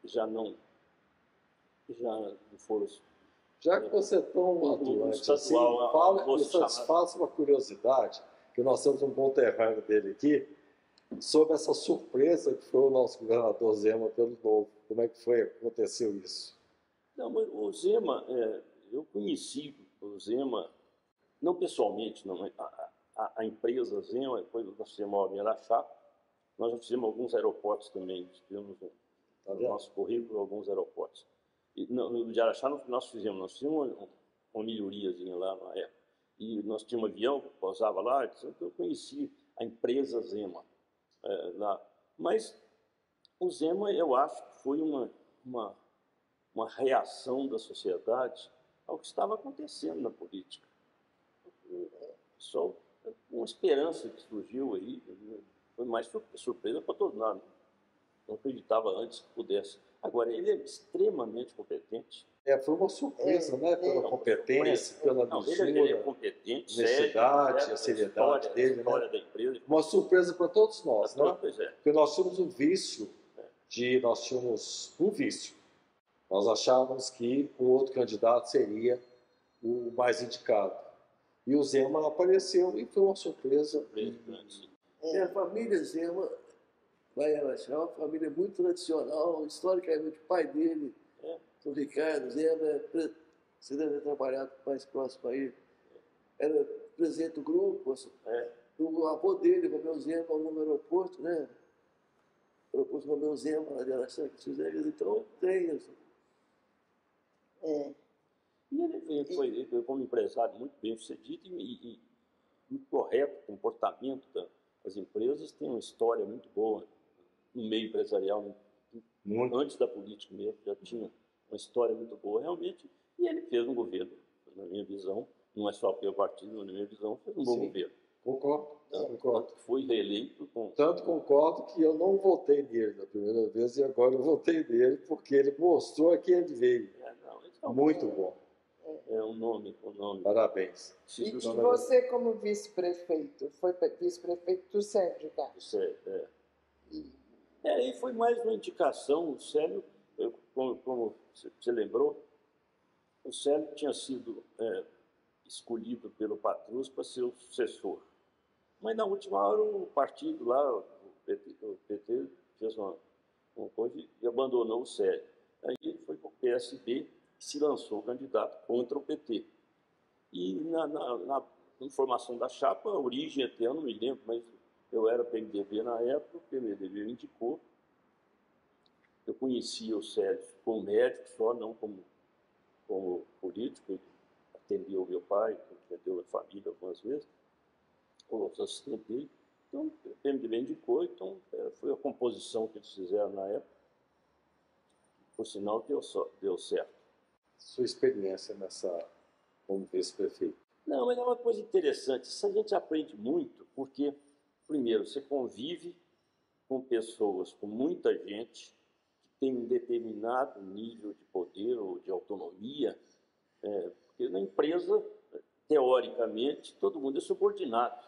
[SPEAKER 2] já não foram...
[SPEAKER 1] Já que você é tão atuante assim, faça uma curiosidade, que nós temos um conterrâneo dele aqui, sobre essa surpresa que foi o nosso governador Zema pelo Novo. Como é que aconteceu isso?
[SPEAKER 2] Não, mas o Zema, eu conheci o Zema, não pessoalmente, não, a empresa Zema, depois nós fizemos a Obra em Araxá, nós já fizemos alguns aeroportos também, tivemos no nosso currículo alguns aeroportos. E no de Araxá nós fizemos uma melhoriazinha lá na época. E nós tínhamos um avião que pousava lá, então eu conheci a empresa Zema lá. Mas o Zema, eu acho que foi uma reação da sociedade ao que estava acontecendo na política. Só uma esperança que surgiu aí, foi mais surpresa para todos nós. Não acreditava antes que pudesse. Agora, ele é extremamente competente.
[SPEAKER 1] Foi uma surpresa, né? Pela competência, pela lisura,
[SPEAKER 2] ele é competente,
[SPEAKER 1] honestidade, a seriedade dele, né?
[SPEAKER 2] Da empresa.
[SPEAKER 1] Uma surpresa para todos nós, né?
[SPEAKER 2] Pois é.
[SPEAKER 1] Porque nós tínhamos um vício Nós achávamos que o outro candidato seria o mais indicado. E o Zema apareceu e foi uma surpresa.
[SPEAKER 4] A família Zema vai Araxá, uma família muito tradicional, historicamente o pai dele, o Ricardo Zema, você deve ter trabalhado mais próximo a ele, era presidente do grupo, o avô dele, Romeu Zema, no aeroporto, né? O aeroporto Romeu Zema, lá de Araxá, que fizeram, então tem isso.
[SPEAKER 2] E ele foi como empresário muito bem sucedido e muito correto, o comportamento das empresas tem uma história muito boa no meio empresarial, antes da política mesmo, já tinha uma história muito boa realmente, e ele fez um governo, na minha visão, não é só pelo partido, na minha visão, fez um bom governo.
[SPEAKER 1] Concordo.
[SPEAKER 2] Foi reeleito.
[SPEAKER 1] Tanto concordo que eu não votei nele da primeira vez e agora eu votei nele porque ele mostrou a quem ele veio. Muito bom.
[SPEAKER 2] É um nome.
[SPEAKER 1] Parabéns.
[SPEAKER 3] E você, como vice-prefeito, foi vice-prefeito do Sérgio, tá?
[SPEAKER 2] Do Sérgio, e foi mais uma indicação. O Célio, como você lembrou, O Célio tinha sido escolhido pelo Patrus para ser o sucessor. Mas na última hora o partido lá, o PT fez uma coisa e abandonou o Célio. Aí ele foi para o PSB e se lançou candidato contra o PT. E na formação da chapa, a origem até eu não me lembro, mas eu era PMDB na época, o PMDB me indicou. Eu conhecia o Célio como médico só, não como político. Ele atendeu o meu pai, atendeu a família algumas vezes, ou os assistentes dele. Então, o PMDB indicou, então foi a composição que eles fizeram na época. Por sinal, deu certo.
[SPEAKER 1] Sua experiência como vice-prefeito?
[SPEAKER 2] Não, mas é uma coisa interessante. Isso a gente aprende muito, porque, primeiro, você convive com pessoas, com muita gente, que tem um determinado nível de poder ou de autonomia, porque na empresa, teoricamente, todo mundo é subordinado.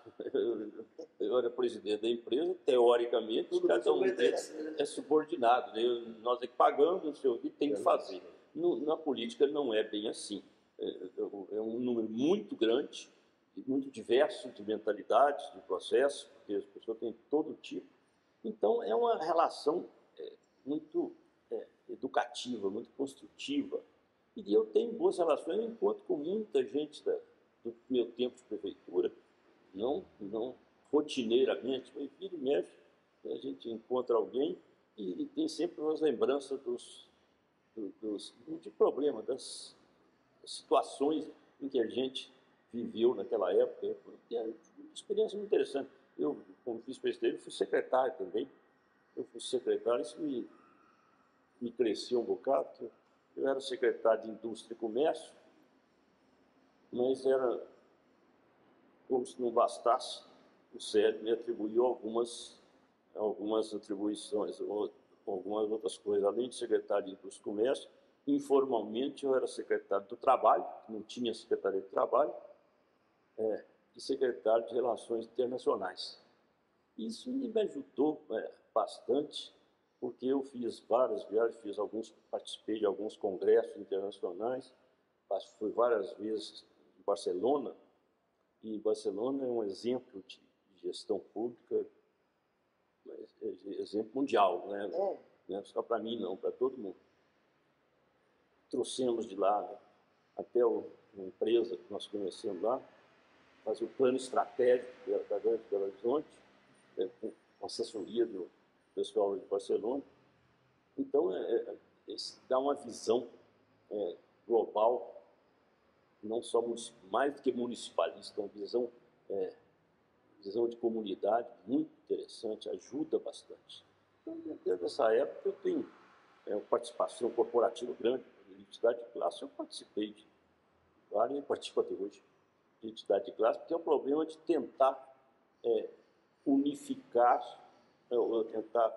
[SPEAKER 2] Eu era presidente da empresa, teoricamente, cada um deles é subordinado. Né? Nós é que pagamos, não sei o que tem que fazer. Na política não é bem assim. É um número muito grande, muito diverso de mentalidades, de processos, porque as pessoas têm todo tipo. Então, é uma relação muito educativa, muito construtiva. E eu tenho boas relações, eu encontro com muita gente do meu tempo de prefeitura, não rotineiramente, mas vira e mexe, a gente encontra alguém e tem sempre umas lembranças de problema, das situações em que a gente viveu naquela época. É uma experiência muito interessante. Eu, como vice-presidente, fui secretário também. Eu fui secretário, isso me cresceu um bocado, porque eu era secretário de Indústria e Comércio, mas era como se não bastasse, o Célio me atribuiu algumas atribuições, algumas outras coisas. Além de secretário de Indústria e Comércio, informalmente eu era secretário do Trabalho, não tinha secretaria de Trabalho, e secretário de Relações Internacionais. Isso me ajudou bastante, porque eu fiz várias viagens, participei de alguns congressos internacionais, fui várias vezes em Barcelona, e Barcelona é um exemplo de gestão pública, exemplo mundial, né? Não é só para mim, não, para todo mundo. Trouxemos de lá até uma empresa que nós conhecemos lá, faz o plano estratégico da Grande Belo Horizonte, com assessoria do pessoal de Barcelona. Então, isso dá uma visão global, não só mais do que municipalista, uma visão de comunidade muito interessante, ajuda bastante. Então, desde essa época, eu tenho participação corporativa grande. Identidade de classe, eu participei de várias e participo até hoje de identidade de classe, porque é o problema de tentar unificar, ou tentar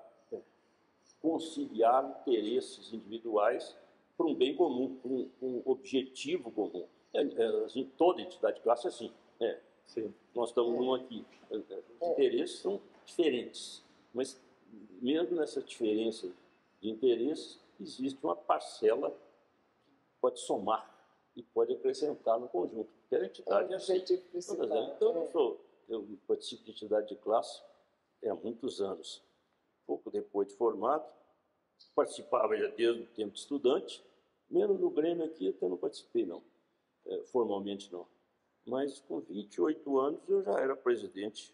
[SPEAKER 2] conciliar interesses individuais para um bem comum, para um objetivo comum. Toda identidade de classe é assim.
[SPEAKER 1] Sim.
[SPEAKER 2] Nós estamos num aqui. Os interesses são diferentes, mas mesmo nessa diferença de interesses, existe uma parcela que pode somar e pode acrescentar no conjunto. Porque a entidade é assim. Então, eu participo de entidade de classe há muitos anos. Pouco depois de formado, participava já desde o tempo de estudante, menos no Grêmio aqui até não participei, não. Formalmente não. Mas com 28 anos eu já era presidente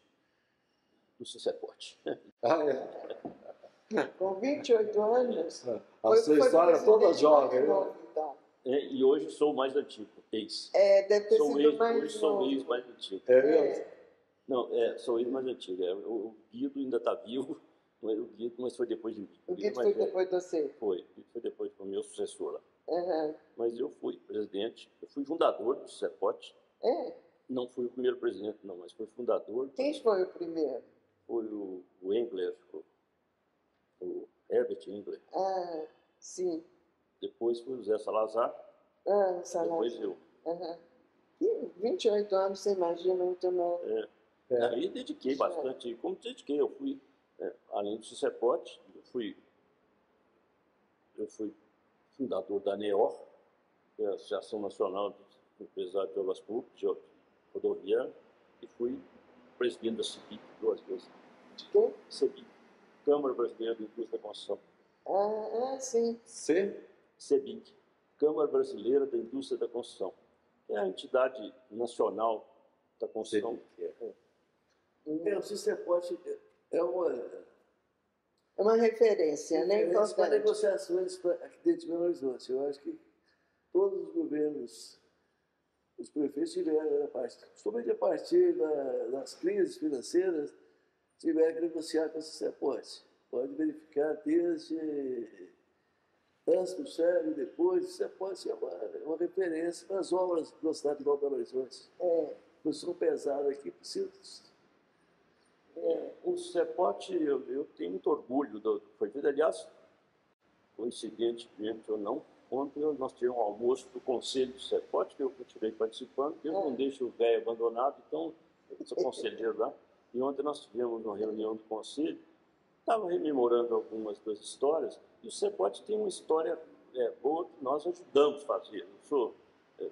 [SPEAKER 2] do CICEPOT.
[SPEAKER 3] Com 28 anos?
[SPEAKER 1] A sua história é toda jovem,
[SPEAKER 3] né? Então.
[SPEAKER 2] E hoje sou o mais antigo, ex.
[SPEAKER 3] Deve ter sido
[SPEAKER 2] hoje sou o ex mais antigo.
[SPEAKER 1] É mesmo?
[SPEAKER 2] Não, sou o ex mais antigo. O Guido ainda está vivo, mas foi depois de mim.
[SPEAKER 3] O Guido foi depois de você?
[SPEAKER 2] Foi depois do meu sucessor lá.
[SPEAKER 3] Uhum.
[SPEAKER 2] Mas eu fui presidente, eu fui fundador do CICEPOT. Não fui o primeiro presidente, não, mas fui fundador.
[SPEAKER 3] Quem foi o primeiro?
[SPEAKER 2] Foi o Engler, o Herbert Engler.
[SPEAKER 3] Ah, sim.
[SPEAKER 2] Depois foi o Zé Salazar.
[SPEAKER 3] Salazar.
[SPEAKER 2] Depois eu.
[SPEAKER 3] E 28 anos, você imagina, muito novo.
[SPEAKER 2] Aí dediquei bastante. Como dediquei, eu fui, além do CICEPOT, eu fui fundador da NEOR, que é a Associação Nacional dos Empresários de Obras Públicas, de Rodoviária, e fui presidente da CEBIC 2 vezes.
[SPEAKER 3] De quê?
[SPEAKER 2] CEBIC, Câmara Brasileira da Indústria da Construção.
[SPEAKER 3] Sim.
[SPEAKER 2] CEBIC, Câmara Brasileira da Indústria da Construção, que é a entidade nacional da construção.
[SPEAKER 4] O CICEPOT é
[SPEAKER 3] uma referência, né?
[SPEAKER 4] Para negociações aqui dentro de Belo Horizonte. Eu acho que todos os governos, os prefeitos tiveram, principalmente a partir das crises financeiras, tiveram que negociar com o CICEPOT. Pode verificar desde antes do século, depois, o CICEPOT é uma referência para as obras da cidade de Belo Horizonte. Construção pesada aqui, precisa.
[SPEAKER 2] O CICEPOT, eu tenho muito orgulho do que foi feito. Aliás, coincidentemente ou não, ontem nós tivemos um almoço do Conselho do CICEPOT, que eu continuei participando, porque eu não deixo o velho abandonado, então eu sou conselheiro lá. E ontem nós tivemos uma reunião do Conselho, estava rememorando algumas das histórias, e o CICEPOT tem uma história boa que nós ajudamos a fazer.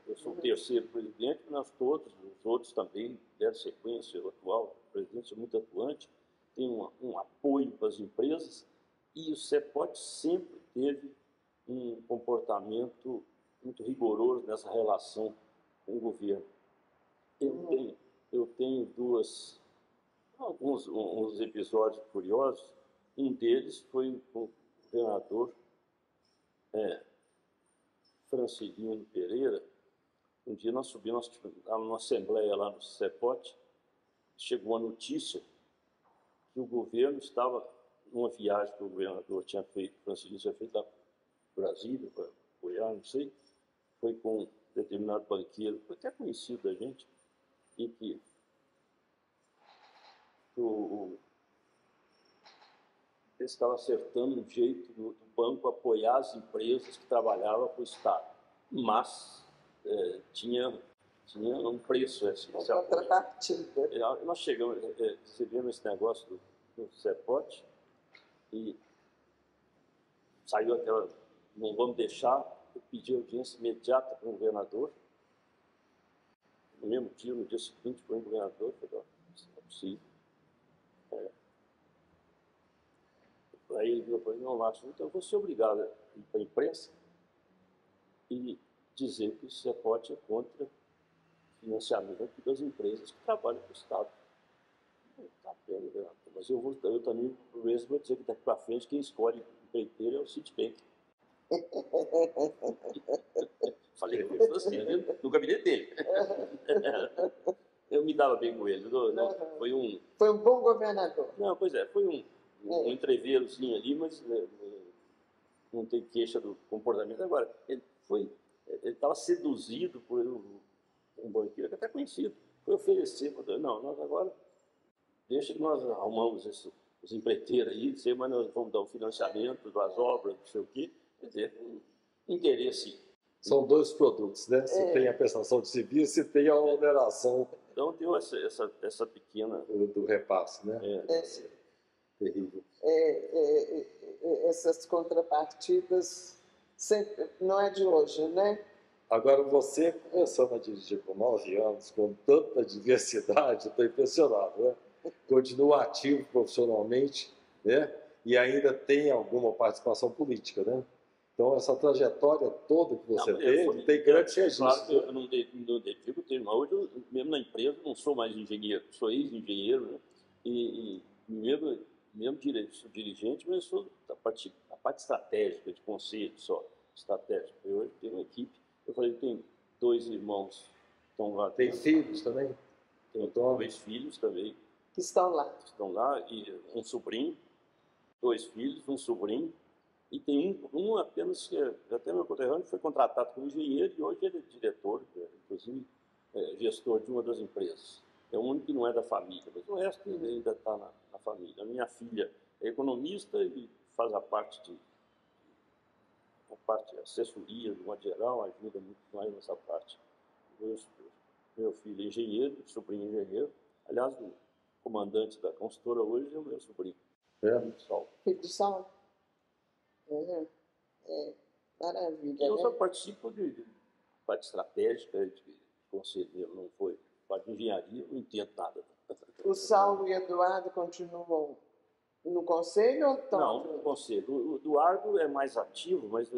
[SPEAKER 2] Eu sou o terceiro presidente, mas todos os outros também deram sequência. O atual presidente é muito atuante, tem um apoio para as empresas, e o CICEPOT sempre teve um comportamento muito rigoroso nessa relação com o governo. Eu tenho uns episódios curiosos. Um deles foi com o governador Francilino Pereira. Um dia nós estávamos numa assembleia lá no CICEPOT, chegou a notícia que o governo estava numa viagem que o governador tinha feito, o Francilino tinha feito lá para Brasília, para Goiás, não sei, foi com um determinado banqueiro, foi até conhecido da gente, e que ele estava acertando um jeito do banco apoiar as empresas que trabalhavam para o Estado, mas tinha um preço esse
[SPEAKER 3] contrapartida.
[SPEAKER 2] Nós recebemos esse negócio do CICEPOT e saiu aquela, não vamos deixar, eu pedi audiência imediata para o governador, no mesmo dia, no dia seguinte, foi o governador, falei, isso não é possível. Aí ele virou para mim, não, Márcio, então eu vou ser obrigado a ir para a imprensa e dizer que o CICEPOT é contra o financiamento das empresas que trabalham para o Estado. Tá bem, governador, mas eu também mesmo vou dizer que daqui para frente quem escolhe o empreiteiro é o Citibank. Falei com ele assim, no gabinete dele. Eu me dava bem com ele. Foi um
[SPEAKER 3] bom governador.
[SPEAKER 2] Não, pois é, foi um entreveirozinho ali, mas não tem queixa do comportamento. Agora, ele estava seduzido por um banqueiro que até conhecido. Foi oferecer, não, nós agora, deixa que nós arrumamos os empreiteiros aí, mas nós vamos dar o financiamento das obras, não sei o quê. Quer dizer, interesse.
[SPEAKER 1] São dois produtos, né? Você tem a prestação de serviço e tem a oneração.
[SPEAKER 2] Então deu essa pequena...
[SPEAKER 1] Do repasse, né? Terrível.
[SPEAKER 3] Essas contrapartidas sempre, não é de hoje, né?
[SPEAKER 1] Agora, você começando a dirigir com 9 anos, com tanta diversidade, estou impressionado, né? Continua ativo profissionalmente, né? E ainda tem alguma participação política, né? Então, essa trajetória toda que você teve, tem grandes registros.
[SPEAKER 2] Claro que eu não dedico o termo. Hoje, mesmo na empresa, não sou mais engenheiro, sou ex-engenheiro, né? E mesmo sou dirigente, mas eu sou da parte estratégica, de conselho só, estratégico. Eu hoje tenho uma equipe. Eu falei, tem 2 irmãos que estão lá.
[SPEAKER 1] Tem filhos também?
[SPEAKER 2] Tenho 2 filhos também.
[SPEAKER 3] Que estão lá.
[SPEAKER 2] Estão lá, e um sobrinho, 2 filhos, um sobrinho. E tem um apenas que até meu conterrâneo foi contratado como engenheiro e hoje ele é diretor, inclusive gestor de uma das empresas. É o único que não é da família, mas o resto ainda está na família. A minha filha é economista e faz a parte de assessoria, de modo geral, ajuda muito mais nessa parte. Meu filho é engenheiro, sobrinho é engenheiro. Aliás, o comandante da consultora hoje é o meu sobrinho.
[SPEAKER 3] Filho de Sol. Maravilha.
[SPEAKER 2] Eu só participo parte estratégica de conselheiro, não foi. A parte de engenharia, eu não entendo nada.
[SPEAKER 3] O Saulo e o Eduardo continuam no conselho ou estão?
[SPEAKER 2] Não, no conselho. O Eduardo é mais ativo, mas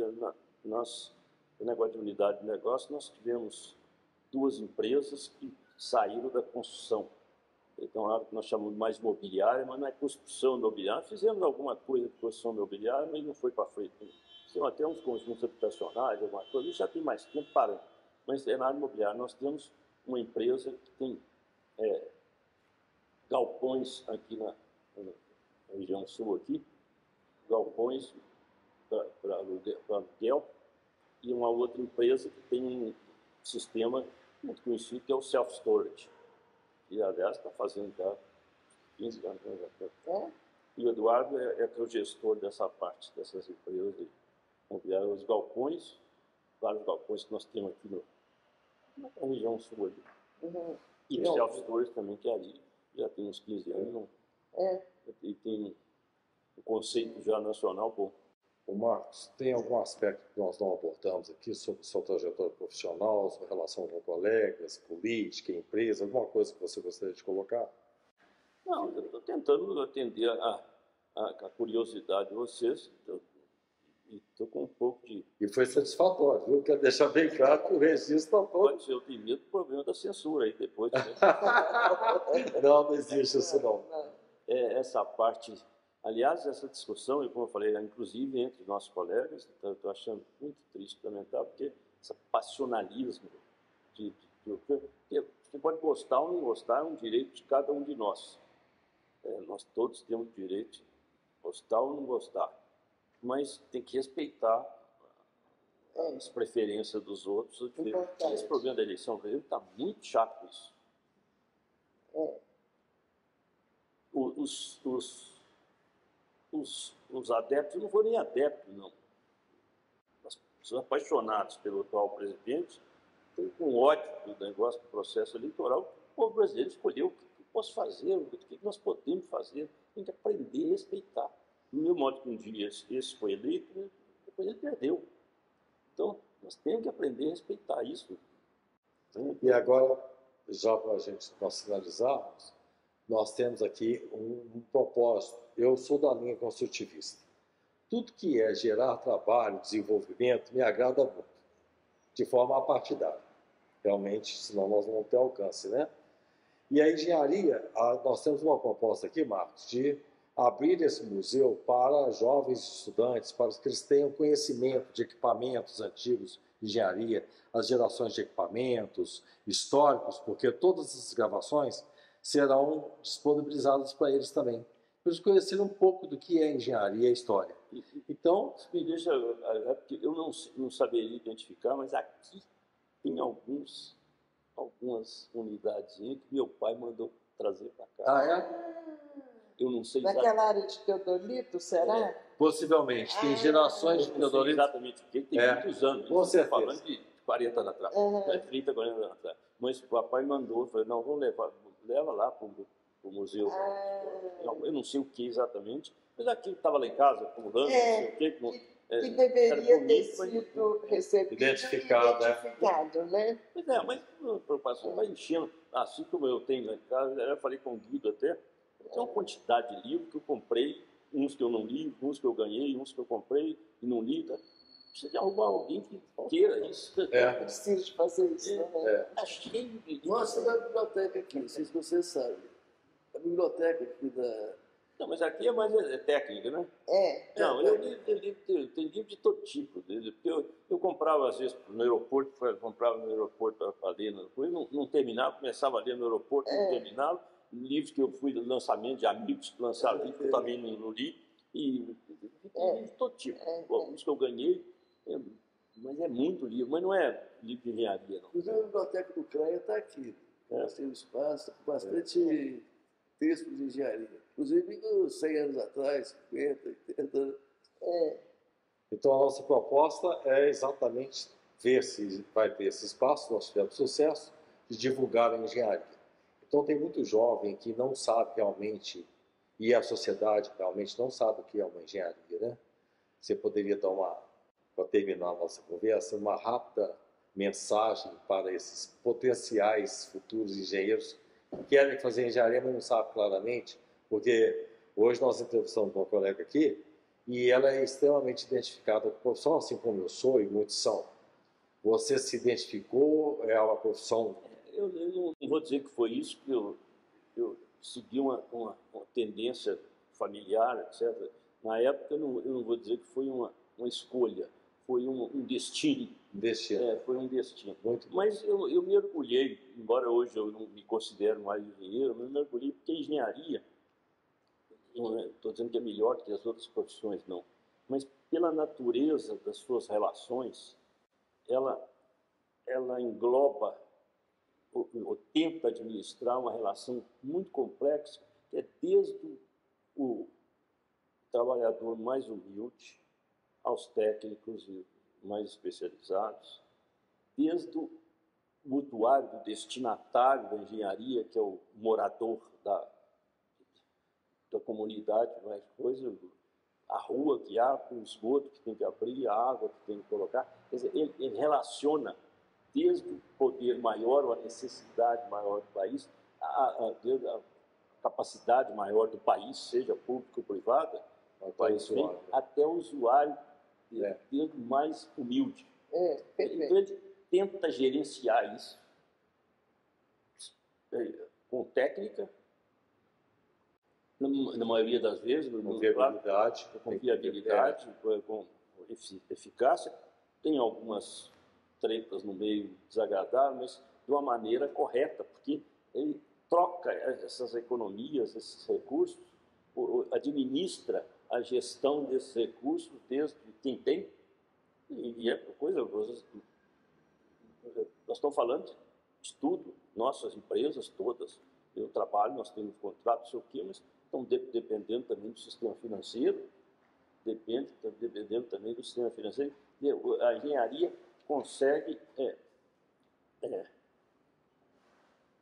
[SPEAKER 2] nós, no negócio de unidade de negócio, nós tivemos 2 empresas que saíram da construção. Então, nós chamamos mais imobiliária, mas não é construção imobiliária. Fizemos alguma coisa de construção imobiliária, mas não foi para frente. Fizemos até uns conjuntos habitacionais, alguma coisa. Isso já tem mais tempo parando. Mas é na área imobiliária. Nós temos uma empresa que tem galpões aqui na região sul, aqui, galpões para aluguel, e uma outra empresa que tem um sistema muito conhecido, que é o self-storage. E, aliás, está fazendo já 15 anos. E o Eduardo é o gestor dessa parte, dessas empresas. Os galpões, vários galpões que nós temos aqui na região sul. Ali.
[SPEAKER 3] Uhum.
[SPEAKER 2] E o self-storage também, que é ali já tem uns 15 anos. E tem um conceito já nacional bom.
[SPEAKER 1] O Marcos, tem algum aspecto que nós não abordamos aqui sobre sua trajetória profissional, sua relação com colegas, política, empresa, alguma coisa que você gostaria de colocar?
[SPEAKER 2] Não, eu estou tentando atender a curiosidade de vocês, e estou com um pouco de...
[SPEAKER 1] E foi satisfatório, viu? Quero deixar bem claro que o registro está todo...
[SPEAKER 2] Pode ser, eu tenho medo do problema da censura aí depois. Né?
[SPEAKER 1] Não existe isso não.
[SPEAKER 2] Essa parte... Aliás, essa discussão, como eu falei, inclusive entre nossos colegas, então, estou achando muito triste, lamentável, porque esse passionalismo você pode gostar ou não gostar, é um direito de cada um de nós. Nós todos temos direito de gostar ou não gostar, mas tem que respeitar as preferências dos outros. Esse problema da eleição no Brasil está muito chato isso. Os adeptos não foram nem adeptos, não. Os apaixonados pelo atual presidente estão com ódio do negócio do processo eleitoral. O povo brasileiro escolheu o que posso fazer, o que nós podemos fazer. Tem que aprender a respeitar. Do meu modo que um dia esse foi eleito, depois ele perdeu. Então, nós temos que aprender a respeitar isso.
[SPEAKER 1] E agora, já para nós finalizarmos, nós temos aqui um propósito. Eu sou da linha construtivista. Tudo que é gerar trabalho, desenvolvimento, me agrada muito, de forma apartidária. Realmente, senão nós não vamos ter alcance, né? E a engenharia, nós temos uma proposta aqui, Marcos, de abrir esse museu para jovens estudantes, para que eles tenham conhecimento de equipamentos antigos de engenharia, as gerações de equipamentos históricos, porque todas essas gravações serão disponibilizadas para eles também, para eles conhecerem um pouco do que é engenharia e história. Então,
[SPEAKER 2] me deixa, porque eu não saberia identificar, mas aqui tem algumas unidades que meu pai mandou trazer para cá.
[SPEAKER 1] Ah, é?
[SPEAKER 2] Eu não sei
[SPEAKER 3] naquela área de Teodolito, será?
[SPEAKER 1] Possivelmente. Tem gerações de Teodolito.
[SPEAKER 2] Exatamente, porque tem muitos anos.
[SPEAKER 1] Com certeza.
[SPEAKER 2] Falando de 40 anos atrás, 30, 40 anos atrás. Mas o papai mandou, falou, não, vamos leva lá para o museu. Eu não sei o que exatamente, mas aquilo estava lá em casa, acumulando, não sei o que
[SPEAKER 3] deveria ter sido recebido
[SPEAKER 1] identificado,
[SPEAKER 3] né?
[SPEAKER 2] Pois mas a preocupação vai enchendo, assim como eu tenho lá em casa, eu falei com o Guido até, tem uma quantidade de livros que eu comprei, uns que eu não li, uns que eu ganhei, uns que eu comprei e não li, tá? Precisa de arrumar alguém que queira isso.
[SPEAKER 3] Precisa de fazer isso, né?
[SPEAKER 2] Tá cheio de livros.
[SPEAKER 4] Mostra da biblioteca aqui, não sei se vocês sabem. A biblioteca aqui da...
[SPEAKER 2] Não, mas aqui é mais técnica, né? Não, tem livro de todo tipo. Porque eu comprava, às vezes, no aeroporto, comprava no aeroporto para ler, não terminava, começava a ler no aeroporto, não terminava. Livros que eu fui do lançamento de amigos que lançaram livros, que eu também não li. E tem livro de todo tipo. Alguns que eu ganhei, mas é muito livro, mas não é livro de engenharia, não.
[SPEAKER 4] Inclusive, a biblioteca do CREA está aqui. Nós temos espaço, bastante textos de engenharia. Inclusive, 100 anos atrás, 50, 80.
[SPEAKER 1] Então, a nossa proposta é exatamente ver se vai ter esse espaço, nós tivemos sucesso, de divulgar a engenharia. Então, tem muito jovem que não sabe realmente, e a sociedade realmente não sabe o que é uma engenharia, né? Você poderia dar para terminar a nossa conversa, uma rápida mensagem para esses potenciais futuros engenheiros que querem fazer engenharia, mas não sabem claramente? Porque hoje nós entrevistamos uma colega aqui e ela é extremamente identificada com a profissão, assim como eu sou e muitos são. Você se identificou? É uma profissão?
[SPEAKER 2] Eu não vou dizer que foi isso, que eu segui uma tendência familiar, etc. Na época, eu não vou dizer que foi uma escolha, foi um destino.
[SPEAKER 1] Destino.
[SPEAKER 2] Foi um destino.
[SPEAKER 1] Muito bom.
[SPEAKER 2] Mas eu me orgulhei, embora hoje eu não me considere mais engenheiro, mas eu me orgulhei porque a engenharia, não estou dizendo que é melhor que as outras profissões, não, mas pela natureza das suas relações, ela engloba ou tenta administrar uma relação muito complexa, que é desde o trabalhador mais humilde aos técnicos mais especializados, desde o mutuário, do destinatário da engenharia, que é o morador da comunidade, mais coisa, a rua que abre, o esgoto que tem que abrir, a água que tem que colocar. Quer dizer, ele relaciona desde o poder maior ou a necessidade maior do país, desde a capacidade maior do país, seja pública ou privada, até o usuário, desde o mais humilde. Então ele tenta gerenciar isso com técnica, na maioria das vezes, com viabilidade, com eficácia. Tem algumas tretas no meio desagradável, mas de uma maneira correta, porque ele troca essas economias, esses recursos, administra a gestão desses recursos desde quem tem, e é coisa, nós estamos falando de tudo, nossas empresas todas, eu trabalho, nós temos contrato, não sei o quê, mas estão dependendo também do sistema financeiro, dependendo também do sistema financeiro, a engenharia consegue,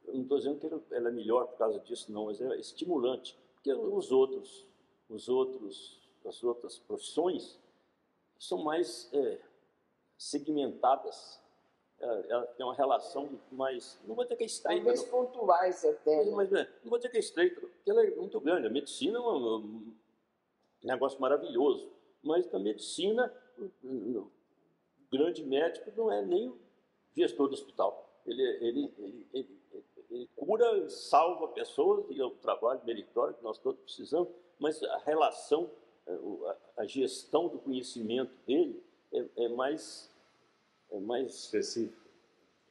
[SPEAKER 2] eu não estou dizendo que ela é melhor por causa disso, não, mas é estimulante, porque as outras profissões são mais segmentadas, ela tem uma relação mais, não vou dizer que é estreita,
[SPEAKER 3] talvez pontuais até,
[SPEAKER 2] mas não vou dizer que é estreita, porque ela é muito grande. A medicina é um negócio maravilhoso, mas a medicina, o grande médico não é nem o gestor do hospital. Ele cura, salva pessoas, e é um trabalho meritório que nós todos precisamos, mas a relação, a gestão do conhecimento dele é mais
[SPEAKER 1] específica,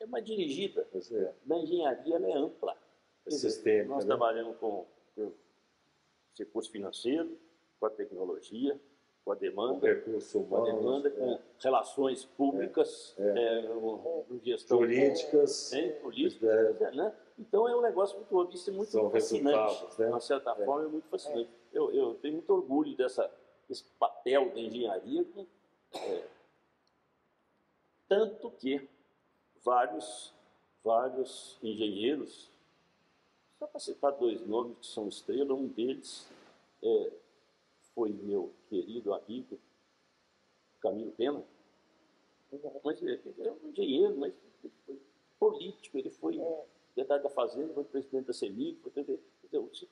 [SPEAKER 2] é mais dirigida. Na engenharia ela é ampla.
[SPEAKER 1] Sistêmica,
[SPEAKER 2] nós trabalhamos com recurso financeiro, com a tecnologia, com a demanda, com relações públicas, gestão
[SPEAKER 1] jurídicas,
[SPEAKER 2] políticas, né? Então é um negócio muito amplo, isso é muito fascinante,
[SPEAKER 1] né?
[SPEAKER 2] De uma certa forma é muito fascinante. Eu tenho muito orgulho desse papel da engenharia, tanto que vários engenheiros, só para citar dois nomes que são estrela, um deles foi meu querido amigo Camilo Pena, mas ele é um engenheiro, mas ele foi político, ele foi secretário da Fazenda, foi presidente da CEMIG, você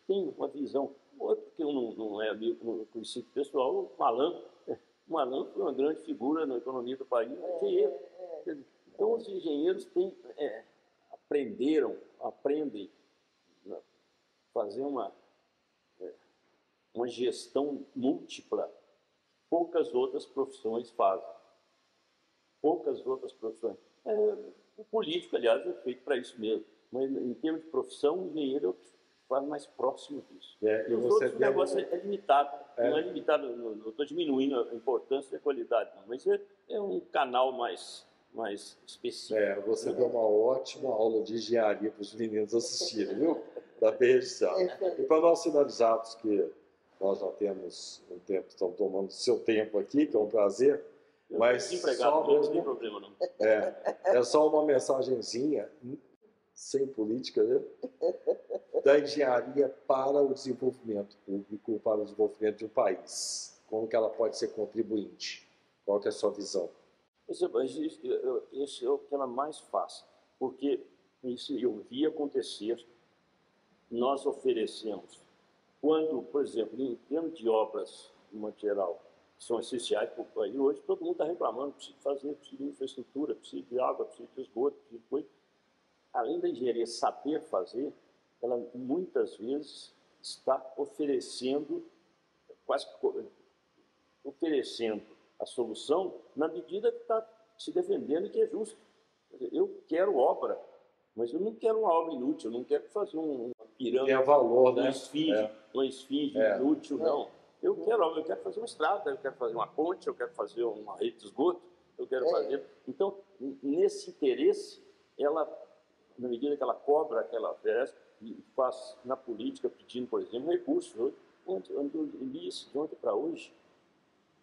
[SPEAKER 2] tem uma visão. Outro que não é amigo, não conhecido pessoal, o Malan. O Malan foi uma grande figura na economia do país, engenheiro. Então, os engenheiros aprendem a fazer uma gestão múltipla. Poucas outras profissões fazem. Poucas outras profissões. O político, aliás, é feito para isso mesmo. Mas, em termos de profissão, o engenheiro faz mais próximo disso. E os outros, o negócio é limitado. Não é limitado, não estou diminuindo a importância e a qualidade, não, mas é um canal mais específico.
[SPEAKER 1] Você deu uma ótima aula de engenharia para os meninos assistirem, viu? Da BRSA. E para nós finalizarmos, que nós já temos um tempo, estamos tomando seu tempo aqui, que é um prazer. Mas
[SPEAKER 2] desempregado, não tem problema não.
[SPEAKER 1] É só uma mensagenzinha, sem política, né? Da engenharia para o desenvolvimento público, para o desenvolvimento de um país. Como que ela pode ser contribuinte? Qual que é a sua visão?
[SPEAKER 2] Esse é o que ela mais faz, porque isso eu vi acontecer. Nós oferecemos, quando, por exemplo, em termos de obras, de modo geral, que são essenciais para o país, hoje todo mundo está reclamando, precisa fazer, precisa de infraestrutura, precisa de água, precisa de esgoto, precisa de coisa. Além da engenharia saber fazer, ela muitas vezes está oferecendo, quase oferecendo a solução na medida que está se defendendo que é justo. Quer dizer, eu quero obra, mas eu não quero uma obra inútil, eu não quero fazer uma pirâmide,
[SPEAKER 1] tem valor,
[SPEAKER 2] uma
[SPEAKER 1] né?
[SPEAKER 2] esfinge inútil, não. Eu quero fazer uma estrada, eu quero fazer uma ponte, eu quero fazer uma rede de esgoto, eu quero fazer... Então, nesse interesse, ela, na medida que ela cobra, que ela oferece, e faz na política pedindo, por exemplo, recursos. Onde eu li isso de ontem para hoje,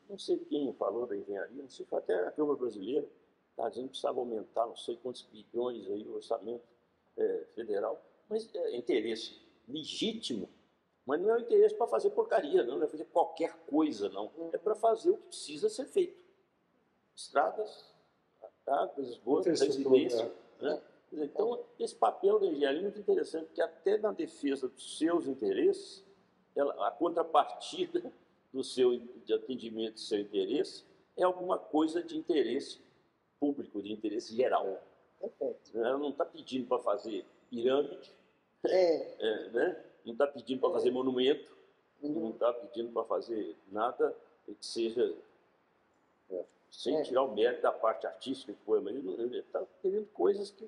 [SPEAKER 2] não sei quem falou da engenharia, não sei se foi até a Câmara Brasileira, está dizendo que precisava aumentar não sei quantos bilhões aí o orçamento federal, mas é interesse legítimo, mas não é um interesse para fazer porcaria, não é fazer qualquer coisa, não. É para fazer o que precisa ser feito. Estradas, águas, esgoto, residência, né? Então, esse papel da engenharia é muito interessante, porque até na defesa dos seus interesses, a contrapartida de atendimento do seu interesse é alguma coisa de interesse público, de interesse geral. Ela não está pedindo para fazer pirâmide, né? Não está pedindo para fazer monumento, não está pedindo para fazer nada que seja... sem tirar o mérito da parte artística, mas ele está querendo coisas que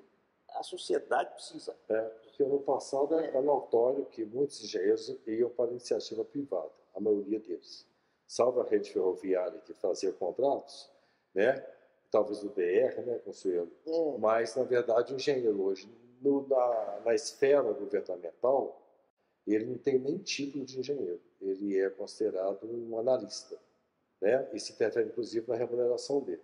[SPEAKER 2] a sociedade precisa.
[SPEAKER 1] Porque no passado era notório que muitos engenheiros iam para a iniciativa privada, a maioria deles. Salvo a rede ferroviária que fazia contratos, né? Talvez o DR, né, construindo. Mas, na verdade, o engenheiro hoje, na esfera governamental, ele não tem nem título de engenheiro. Ele é considerado um analista, né? Isso interfere, inclusive, na remuneração dele.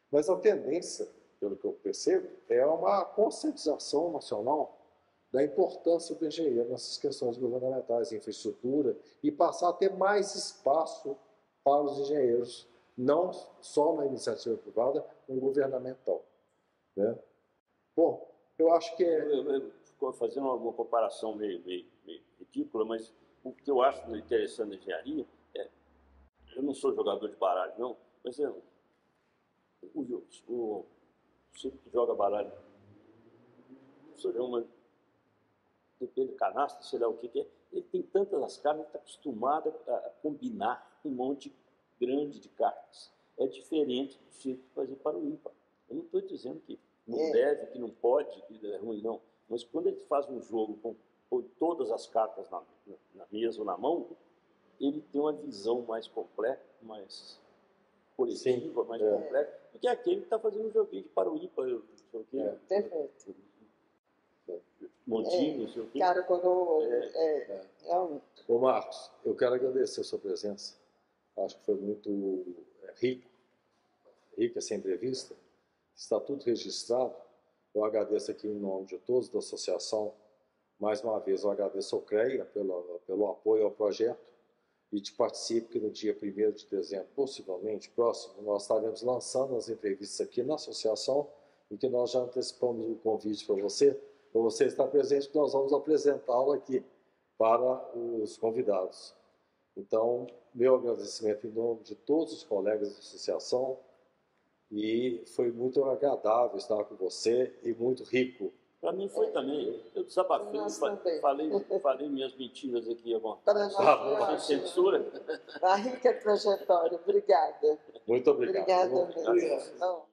[SPEAKER 1] Mas a tendência, pelo que eu percebo, é uma conscientização nacional da importância do engenheiro nessas questões governamentais, infraestrutura, e passar a ter mais espaço para os engenheiros, não só na iniciativa privada, como governamental, né? Bom, eu acho que
[SPEAKER 2] fazendo uma comparação meio ridícula, mas o que eu acho interessante da engenharia é... Eu não sou jogador de baralho, não, mas o você que joga baralho, depende do canastra, sei lá o que é, ele tem tantas as cartas, ele está acostumado a combinar um monte grande de cartas. É diferente do jeito de fazer para o ímpar. Eu não estou dizendo que não deve, que não pode, que é ruim, não. Mas quando ele faz um jogo com todas as cartas na mesa ou na mão, ele tem uma visão mais completa, mais coletiva, mais completa, do que aquele que está fazendo um joguinho de para o ímpar, não sei o quê.
[SPEAKER 3] Perfeito.
[SPEAKER 2] Montinho, não sei o quê.
[SPEAKER 3] Cara, quando...
[SPEAKER 1] Ô Marcos, eu quero agradecer a sua presença. Acho que foi muito rica essa entrevista. Está tudo registrado. Eu agradeço aqui em nome de todos da associação. Mais uma vez, eu agradeço ao CREA pelo apoio ao projeto e te participe que no dia 1º de dezembro, possivelmente próximo, nós estaremos lançando as entrevistas aqui na associação, em que nós já antecipamos o convite para você estar presente, que nós vamos apresentá-lo aqui para os convidados. Então, meu agradecimento em nome de todos os colegas da associação, e foi muito agradável estar com você e muito rico.
[SPEAKER 2] Para mim foi também. Eu desabafei, falei minhas mentiras aqui à vontade.
[SPEAKER 3] Sem
[SPEAKER 2] censura.
[SPEAKER 3] A rica trajetória. Obrigada.
[SPEAKER 1] Muito obrigado.
[SPEAKER 3] Obrigada mesmo.